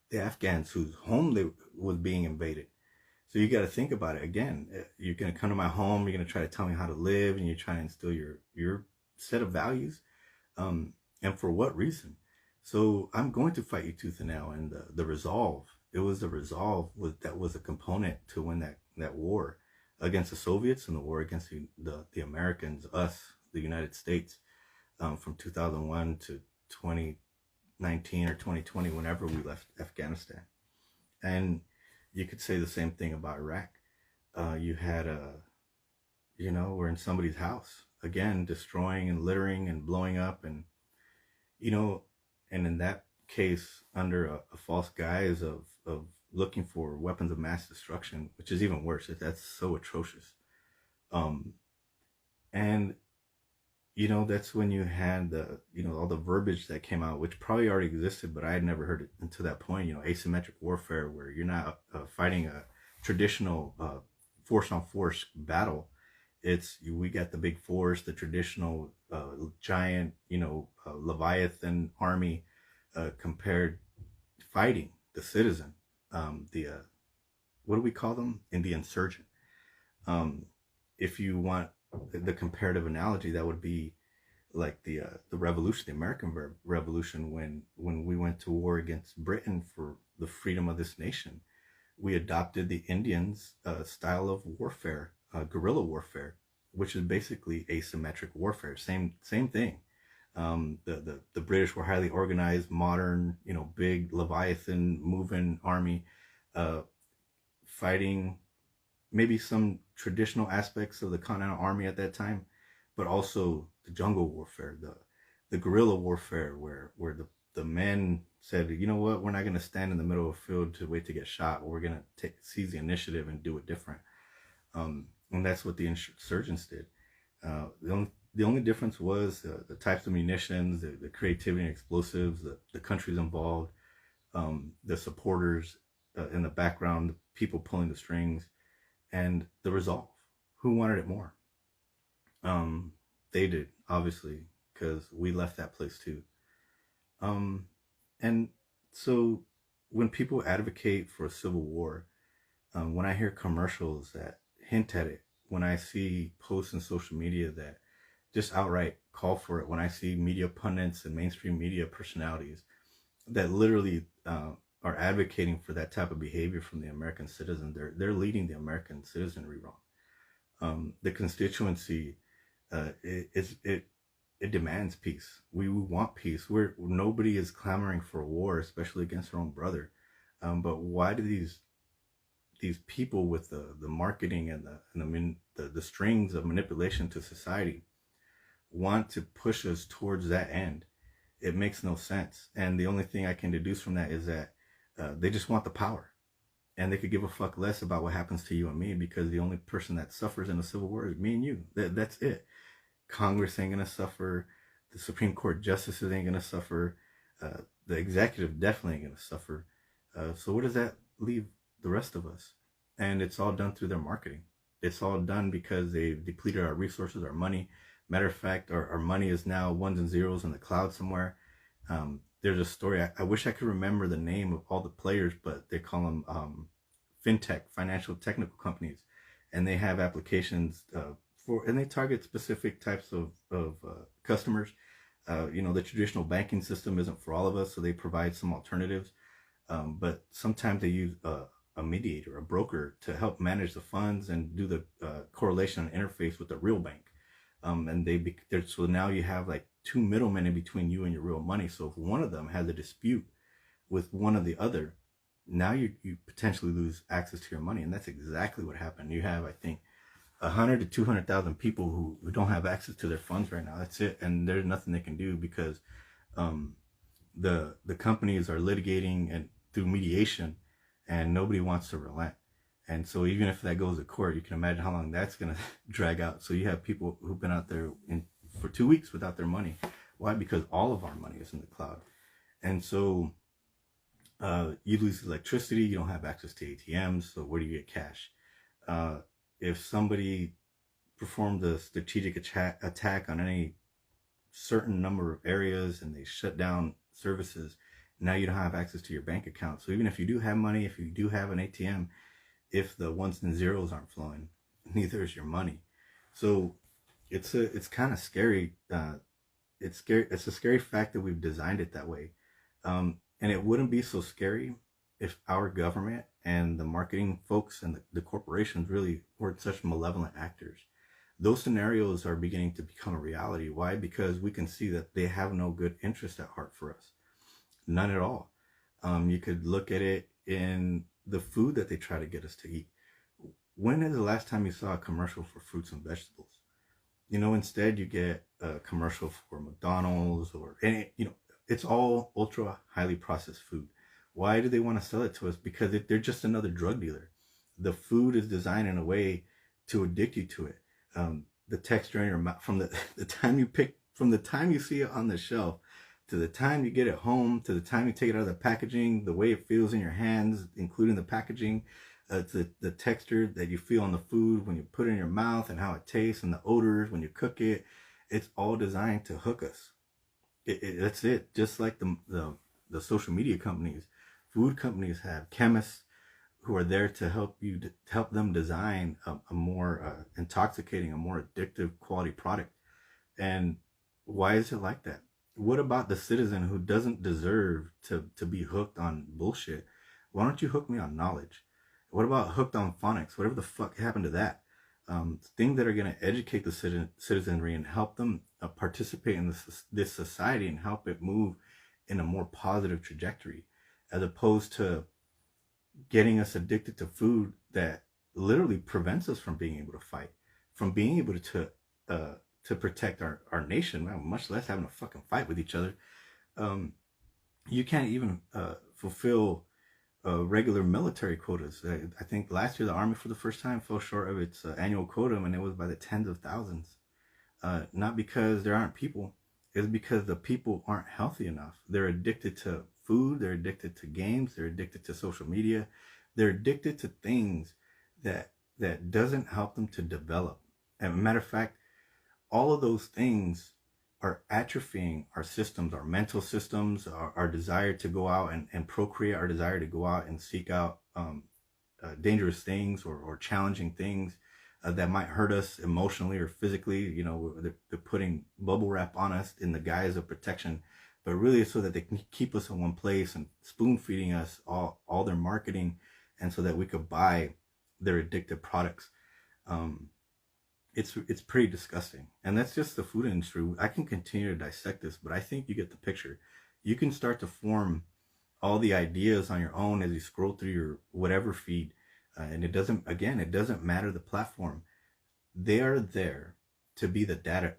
the Afghans whose home was being invaded. So you got to think about it again. You're going to come to my home, you're going to try to tell me how to live, and you're trying to instill your set of values, and for what reason? So I'm going to fight you tooth and nail. And the resolve, it was the resolve that was a component to win that war against the Soviets, and the war against the Americans, us, the United States, from 2001 to 2019 or 2020, whenever we left Afghanistan. And you could say the same thing about Iraq. You had we're in somebody's house, again, destroying and littering and blowing up, and and in that case, under a false guise of looking for weapons of mass destruction, which is even worse. That's so atrocious. And that's when you had all the verbiage that came out, which probably already existed, but I had never heard it until that point. Asymmetric warfare, where you're not fighting a traditional force on force battle. We got the big force, the traditional giant, Leviathan army, compared fighting the citizen, what do we call them? The insurgent. If you want the comparative analogy, that would be like the revolution, the American Revolution, when we went to war against Britain for the freedom of this nation. We adopted the Indians' style of warfare, guerrilla warfare, which is basically asymmetric warfare. Same thing. The British were highly organized, modern, big Leviathan moving army, fighting maybe some traditional aspects of the Continental Army at that time, but also the jungle warfare, the guerrilla warfare, where the men said, you know what, we're not going to stand in the middle of a field to wait to get shot. We're going to seize the initiative and do it different. And that's what the insurgents did. The only difference was the types of munitions, the creativity and explosives, the countries involved, the supporters in the background, the people pulling the strings, and the resolve. Who wanted it more? They did, obviously, because we left that place too. And so when people advocate for a civil war, when I hear commercials that hint at it, when I see posts in social media that just outright call for it, when I see media pundits and mainstream media personalities that literally are advocating for that type of behavior from the American citizen, they're leading the American citizenry wrong. The constituency, it demands peace. We want peace. Nobody is clamoring for a war, especially against their own brother. But why do these people with the marketing and the strings of manipulation to society want to push us towards that end? It makes no sense. And the only thing I can deduce from that is that they just want the power. And they could give a fuck less about what happens to you and me, because the only person that suffers in a civil war is me and you. That's it. Congress ain't gonna suffer. The Supreme Court justices ain't gonna suffer. The executive definitely ain't gonna suffer. So what does that leave the rest of us? And it's all done through their marketing. It's all done because they've depleted our resources, our money. Matter of fact, our money is now ones and zeros in the cloud somewhere. There's a story. I wish I could remember the name of all the players, but they call them fintech, financial technical companies, and they have applications and they target specific types of customers. The traditional banking system isn't for all of us, so they provide some alternatives. But sometimes they use a mediator, a broker, to help manage the funds and do the correlation and interface with the real bank. So now you have like two middlemen in between you and your real money. So if one of them has a dispute with one of the other, now you potentially lose access to your money. And that's exactly what happened. You have, I think, 100 to 200,000 people who don't have access to their funds right now. That's it. And there's nothing they can do because the companies are litigating and through mediation, and nobody wants to relent. And so even if that goes to court, you can imagine how long that's going to drag out. So you have people who've been out there for 2 weeks without their money. Why? Because all of our money is in the cloud. And so you lose electricity. You don't have access to ATMs. So where do you get cash? If somebody performed a strategic attack on any certain number of areas and they shut down services, now you don't have access to your bank account. So even if you do have money, if you do have an ATM, if the ones and zeros aren't flowing, neither is your money. So it's kind of scary. It's scary. It's a scary fact that we've designed it that way. And it wouldn't be so scary if our government and the marketing folks and the corporations really weren't such malevolent actors. Those scenarios are beginning to become a reality. Why? Because we can see that they have no good interest at heart for us. None at all. You could look at it in the food that they try to get us to eat. When is the last time you saw a commercial for fruits and vegetables? Instead you get a commercial for McDonald's it's all ultra highly processed food. Why do they want to sell it to us? Because they're just another drug dealer. The food is designed in a way to addict you to it. The texture in your mouth, from the time you see it on the shelf, to the time you get it home, to the time you take it out of the packaging, the way it feels in your hands, including the packaging, to the texture that you feel on the food when you put it in your mouth, and how it tastes, and the odors when you cook it. It's all designed to hook us. That's it. Just like the social media companies, food companies have chemists who are there to help them design a more intoxicating, a more addictive quality product. And why is it like that? What about the citizen who doesn't deserve to be hooked on bullshit? Why don't you hook me on knowledge? What about hooked on phonics? Whatever the fuck happened to that? Things that are going to educate the citizenry and help them participate in this society and help it move in a more positive trajectory, as opposed to getting us addicted to food that literally prevents us from being able to fight, from being able to protect our nation, much less having a fucking fight with each other. You can't even fulfill regular military quotas. I think last year the Army for the first time fell short of its annual quota, and it was by the tens of thousands. Not because there aren't people, it's because the people aren't healthy enough. They're addicted to food, they're addicted to games, they're addicted to social media, they're addicted to things that doesn't help them to develop. And matter of fact, all of those things are atrophying our systems, our mental systems, our desire to go out and procreate, our desire to go out and seek out dangerous things or challenging things that might hurt us emotionally or physically. You know, they're putting bubble wrap on us in the guise of protection, but really it's so that they can keep us in one place and spoon feeding us all their marketing, and so that we could buy their addictive products. It's pretty disgusting, and that's just the food industry. I can continue to dissect this, but I think you get the picture. You can start to form all the ideas on your own as you scroll through your whatever feed, and it doesn't matter the platform. They are there to be the data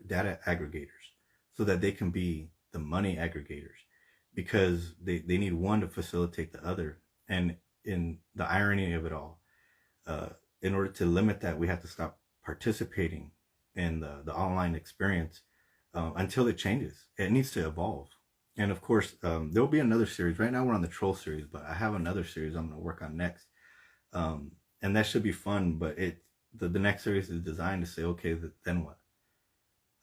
aggregators, so that they can be the money aggregators, because they need one to facilitate the other. And in the irony of it all, in order to limit that, we have to stop participating in the online experience until it changes. It needs to evolve. And of course, there'll be another series. Right now we're on the troll series, but I have another series I'm going to work on next. And that should be fun, but the next series is designed to say, okay, then what?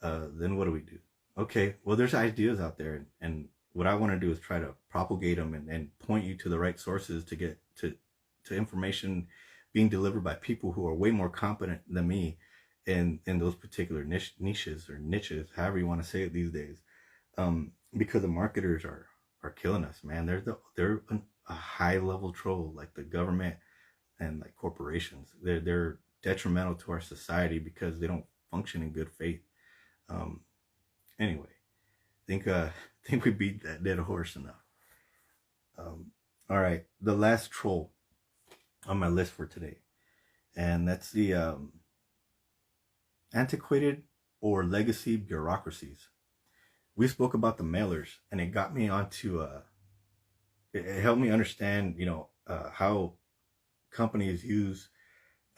Then what do we do? Okay, well, there's ideas out there, and what I want to do is try to propagate them and point you to the right sources to get to information being delivered by people who are way more competent than me in those particular niches, however you want to say it these days. Because the marketers are killing us, man. They're a high level troll, like the government and like corporations. They're detrimental to our society because they don't function in good faith. Anyway, think we beat that dead horse enough. All right, the last troll on my list for today, and that's the antiquated or legacy bureaucracies. We spoke about the mailers, and it got me onto it helped me understand, how companies use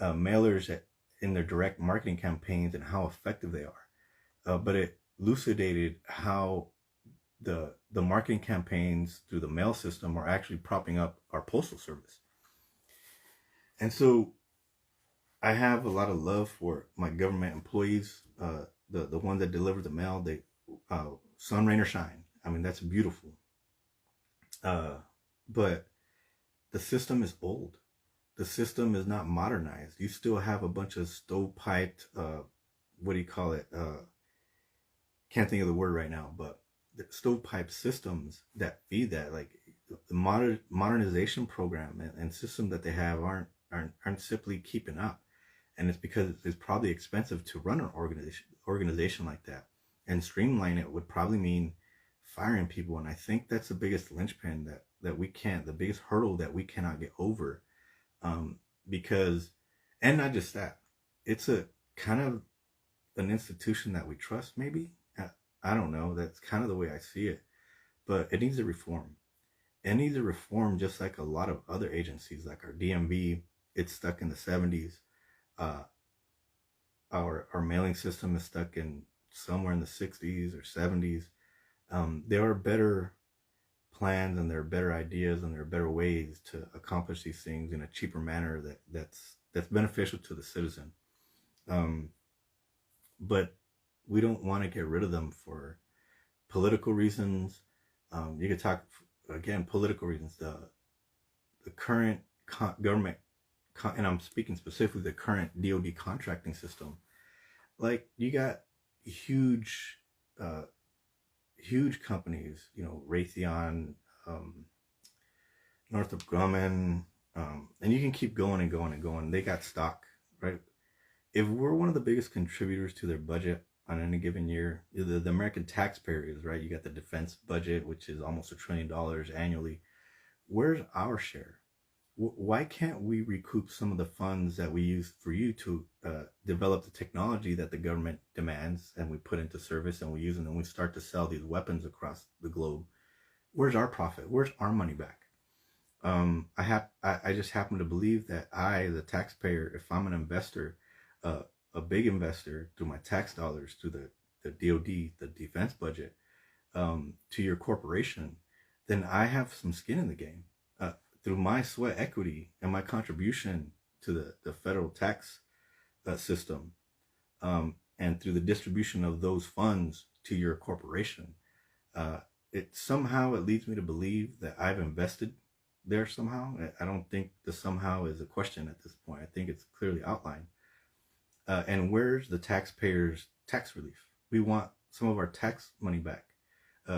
mailers in their direct marketing campaigns and how effective they are. But it elucidated how the marketing campaigns through the mail system are actually propping up our postal service. And so I have a lot of love for my government employees, the ones that deliver the mail. They sun, rain, or shine. I mean, that's beautiful. But the system is old. The system is not modernized. You still have a bunch of stovepiped, what do you call it? Can't think of the word right now, but the stovepipe systems that feed that, like the modernization program and system that they have aren't simply keeping up. And it's because it's probably expensive to run an organization like that. And streamline it would probably mean firing people. And I think that's the biggest linchpin that we can't, the biggest hurdle that we cannot get over. Because, and not just that, it's a kind of an institution that we trust, maybe. I don't know. That's kind of the way I see it. But it needs a reform. It needs a reform just like a lot of other agencies, like our DMV. It's stuck in the 70s. Our mailing system is stuck in somewhere in the 60s or 70s. There are better plans, and there are better ideas, and there are better ways to accomplish these things in a cheaper manner that's beneficial to the citizen. But we don't want to get rid of them for political reasons. You could talk, again, political reasons. The current government, and I'm speaking specifically the current DoD contracting system. Like, you got huge companies, Raytheon, Northrop Grumman, and you can keep going and going and going. They got stock, right? If we're one of the biggest contributors to their budget on any given year, the American taxpayer is, right? You got the defense budget, which is almost $1 trillion annually. Where's our share? Why can't we recoup some of the funds that we use for you to develop the technology that the government demands, and we put into service, and we use, and then we start to sell these weapons across the globe? Where's our profit? Where's our money back? I just happen to believe that I, the taxpayer, if I'm an investor, a big investor through my tax dollars, through the DoD, the defense budget, to your corporation, then I have some skin in the game. Through my sweat equity and my contribution to the federal tax system, and through the distribution of those funds to your corporation, it leads me to believe that I've invested there somehow. I don't think the somehow is a question at this point. I think it's clearly outlined. And where's the taxpayers' tax relief? We want some of our tax money back,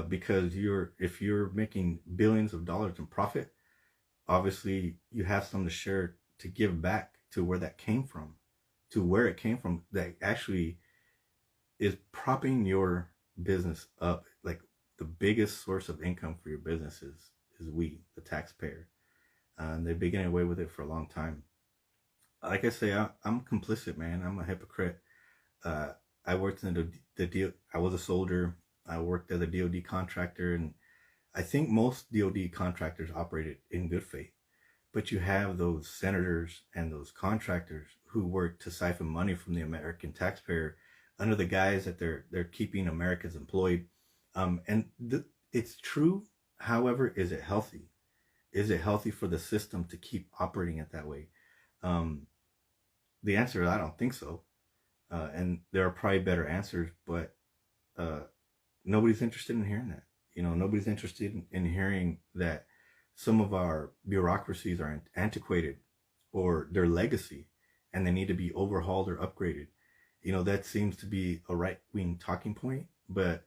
because if you're making billions of dollars in profit, obviously you have some to share, to give back to where that came from, to where it came from, that actually is propping your business up. Like, the biggest source of income for your business is we, the taxpayer. And they've been getting away with it for a long time. Like I say, I'm complicit, man. I'm a hypocrite. I worked in the DOD. I was a soldier. I worked as a DOD contractor, and I think most DOD contractors operated in good faith. But you have those senators and those contractors who work to siphon money from the American taxpayer under the guise that they're keeping Americans employed. It's true. However, is it healthy? Is it healthy for the system to keep operating it that way? The answer is, I don't think so. And there are probably better answers, but nobody's interested in hearing that. Nobody's interested in hearing that some of our bureaucracies are antiquated, or their legacy, and they need to be overhauled or upgraded. That seems to be a right-wing talking point, but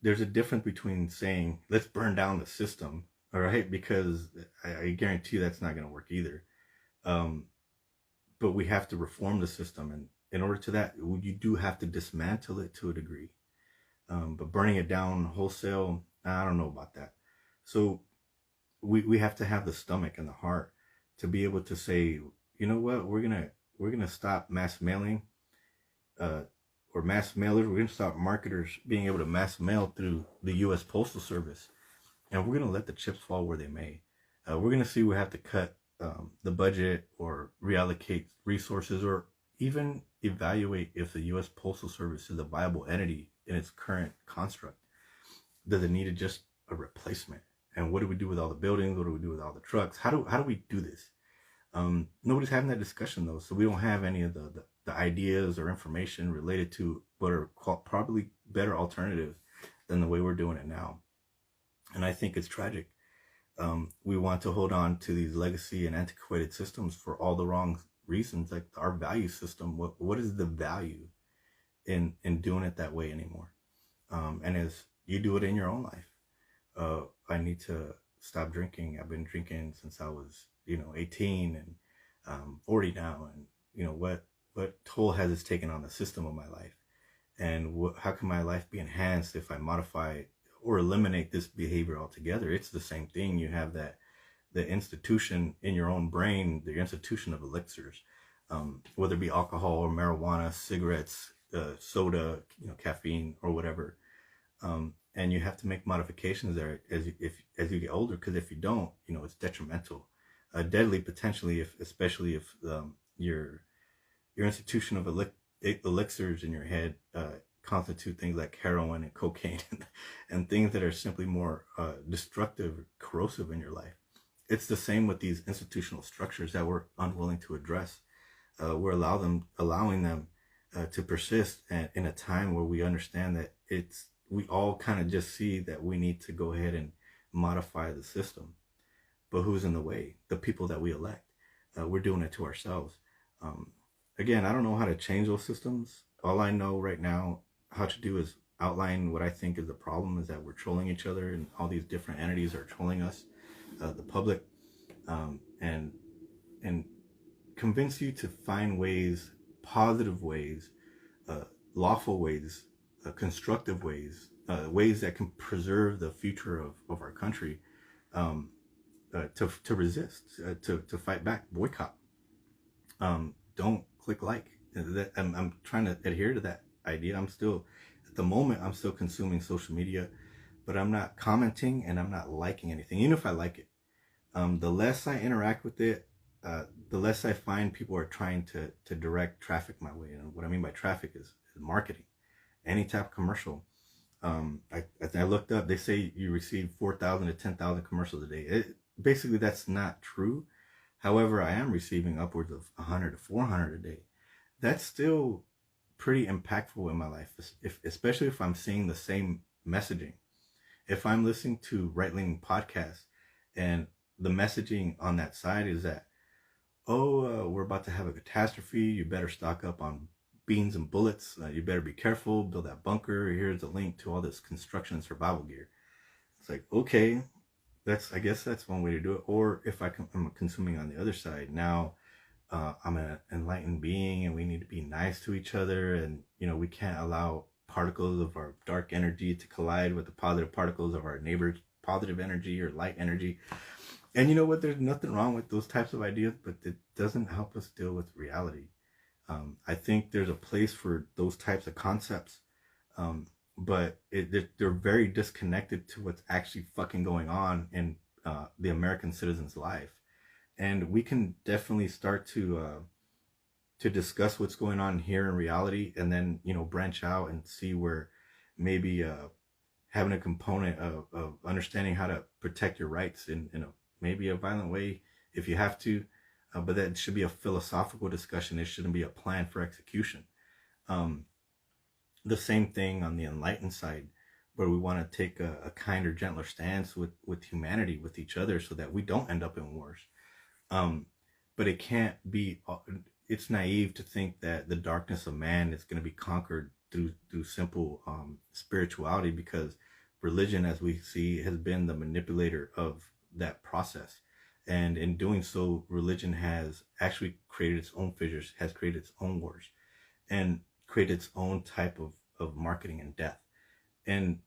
there's a difference between saying, let's burn down the system, all right, because I guarantee you that's not going to work either. But we have to reform the system, and in order to that, you do have to dismantle it to a degree. But burning it down wholesale, I don't know about that. So we have to have the stomach and the heart to be able to say, you know what, we're gonna stop mass mailing, or mass mailers. We're gonna stop marketers being able to mass mail through the U.S. Postal Service, and we're gonna let the chips fall where they may. We're gonna see we have to cut the budget, or reallocate resources, or even evaluate if the U.S. Postal Service is a viable entity in its current construct. Does it need just a replacement? And what do we do with all the buildings? What do we do with all the trucks? How do we do this? Nobody's having that discussion, though, so we don't have any of the ideas or information related to what are probably better alternatives than the way we're doing it now. And I think it's tragic. We want to hold on to these legacy and antiquated systems for all the wrong reasons. Like our value system, what is the value in doing it that way anymore? And as you do it in your own life, I need to stop drinking. I've been drinking since I was 18, and 40 now, and what toll has this taken on the system of my life, and how can my life be enhanced if I modify or eliminate this behavior altogether? It's the same thing. You have the institution in your own brain, the institution of elixirs, whether it be alcohol or marijuana, cigarettes, soda, caffeine, or whatever. And you have to make modifications there as you get older, because if you don't, it's detrimental, deadly potentially, especially if your institution of elixirs in your head constitute things like heroin and cocaine and things that are simply more destructive, corrosive in your life. It's the same with these institutional structures that we're unwilling to address. We're allowing them to persist in a time where we understand that we all kind of just see that we need to go ahead and modify the system. But who's in the way? The people that we elect. We're doing it to ourselves. Again, I don't know how to change those systems. All I know right now how to do is outline what I think is the problem, is that we're trolling each other, and all these different entities are trolling us, the public, and convince you to find ways, positive ways, lawful ways, constructive ways, ways that can preserve the future of our country, to resist, to fight back, boycott. Don't click like. I'm trying to adhere to that idea. At the moment, I'm still consuming social media, but I'm not commenting and I'm not liking anything, even if I like it. The less I interact with it, the less I find people are trying to direct traffic my way. And what I mean by traffic is marketing, any type of commercial. I looked up, they say you receive 4,000 to 10,000 commercials a day. Basically, that's not true. However, I am receiving upwards of 100 to 400 a day. That's still pretty impactful in my life, especially if I'm seeing the same messaging. If I'm listening to right-leaning podcasts and the messaging on that side is that, we're about to have a catastrophe, you better stock up on beans and bullets, you better be careful, build that bunker, here's a link to all this construction and survival gear. It's like, okay, I guess that's one way to do it. Or if I'm consuming on the other side, now I'm an enlightened being and we need to be nice to each other, and we can't allow particles of our dark energy to collide with the positive particles of our neighbor's positive energy or light energy. And you know what, there's nothing wrong with those types of ideas, but it doesn't help us deal with reality. I think there's a place for those types of concepts, but they're very disconnected to what's actually fucking going on in the American citizen's life. And we can definitely start to discuss what's going on here in reality, and then branch out and see where maybe having a component of understanding how to protect your rights in maybe a violent way if you have to, but that should be a philosophical discussion. It shouldn't be a plan for execution. The same thing on the enlightened side, where we want to take a kinder, gentler stance with humanity, with each other, so that we don't end up in wars. But it can't be, it's naive to think that the darkness of man is going to be conquered through simple spirituality, because religion, as we see, has been the manipulator of that process. And in doing so, religion has actually created its own fissures, has created its own wars, and created its own type of marketing and death. And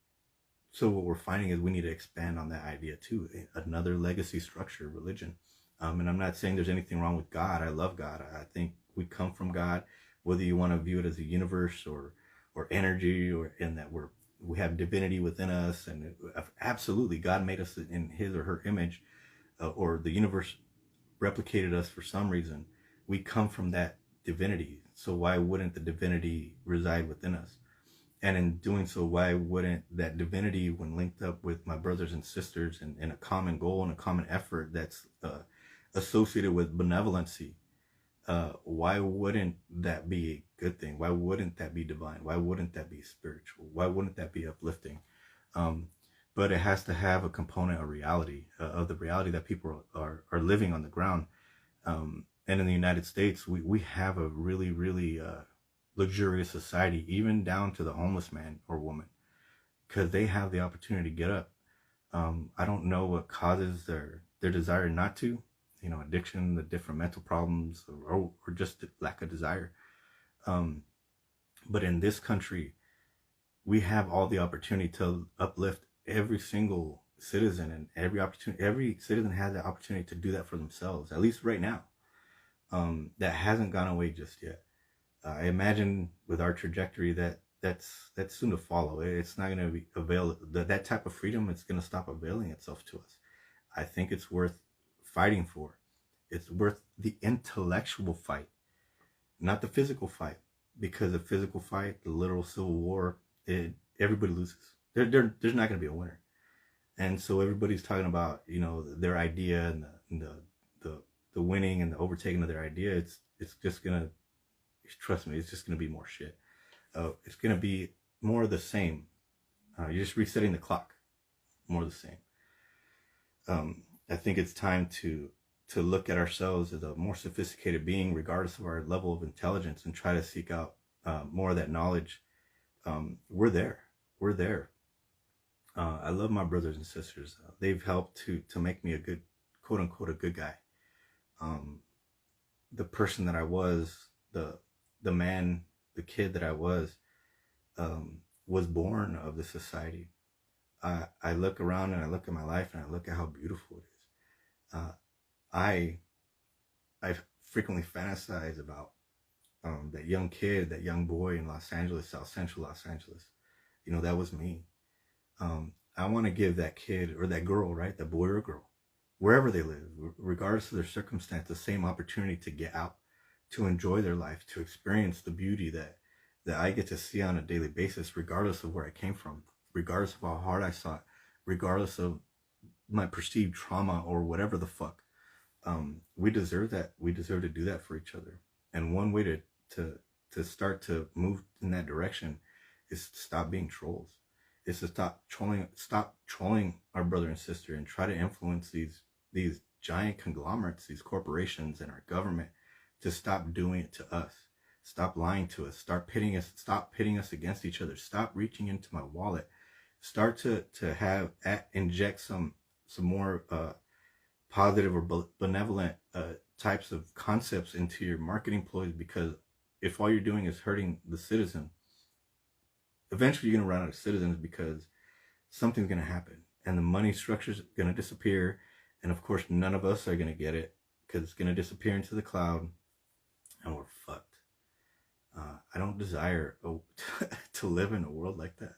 so what we're finding is we need to expand on that idea too. Another legacy structure, religion. And I'm not saying there's anything wrong with God. I love God. I think we come from God, whether you want to view it as a universe or energy, or in that we have divinity within us. And absolutely, God made us in his or her image, or the universe replicated us for some reason. We come from that divinity. So why wouldn't the divinity reside within us? And in doing so, why wouldn't that divinity, when linked up with my brothers and sisters in a common goal and a common effort that's associated with benevolency, why wouldn't that be a good thing? Why wouldn't that be divine? Why wouldn't that be spiritual? Why wouldn't that be uplifting? But it has to have a component of reality, of the reality that people are living on the ground. And in the United States, we have a really, really luxurious society, even down to the homeless man or woman, because they have the opportunity to get up. I don't know what causes their desire not to, addiction, the different mental problems, or just the lack of desire. But in this country, we have all the opportunity to uplift every single citizen, and every citizen has the opportunity to do that for themselves, at least right now. That hasn't gone away just yet. I imagine with our trajectory that's soon to follow. It's not going to be that type of freedom. It's going to stop availing itself to us. I think it's worth fighting for. It's worth the intellectual fight, not the physical fight, because the physical fight, the literal civil war, everybody loses. There's not going to be a winner. And so everybody's talking about, their idea and the winning and the overtaking of their idea. It's just going to, trust me, it's just going to be more shit. It's going to be more of the same. You're just resetting the clock. More of the same. I think it's time to look at ourselves as a more sophisticated being, regardless of our level of intelligence, and try to seek out more of that knowledge. We're there. I love my brothers and sisters. They've helped to make me a good, quote unquote, a good guy. The person that I was, the man, the kid that I was born of the society. I look around and I look at my life and I look at how beautiful it is. I frequently fantasize about that young kid, that young boy in Los Angeles, South Central Los Angeles. That was me. I want to give that kid or that girl, right, that boy or girl, wherever they live, regardless of their circumstance, the same opportunity to get out, to enjoy their life, to experience the beauty that I get to see on a daily basis, regardless of where I came from, regardless of how hard I saw it, regardless of my perceived trauma or whatever the fuck. We deserve that. We deserve to do that for each other. And one way to to start to move in that direction is to stop being trolls. It's to stop trolling our brother and sister and try to influence these giant conglomerates, these corporations and our government to stop doing it to us. Stop lying to us. Stop pitting us against each other. Stop reaching into my wallet. Start to inject some more positive or benevolent types of concepts into your marketing ploys, because if all you're doing is hurting the citizen, eventually you're going to run out of citizens, because something's going to happen and the money structure is going to disappear. And of course, none of us are going to get it because it's going to disappear into the cloud and we're fucked. I don't desire to live in a world like that.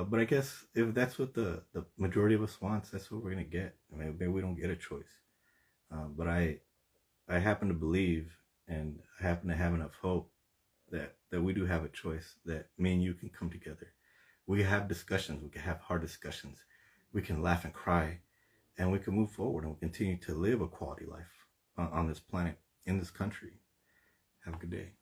But I guess if that's what the majority of us wants, that's what we're going to get. I mean, maybe we don't get a choice. But I happen to believe, and I happen to have enough hope that we do have a choice, that me and you can come together. We can have discussions. We can have hard discussions. We can laugh and cry, and we can move forward and we continue to live a quality life on this planet, in this country. Have a good day.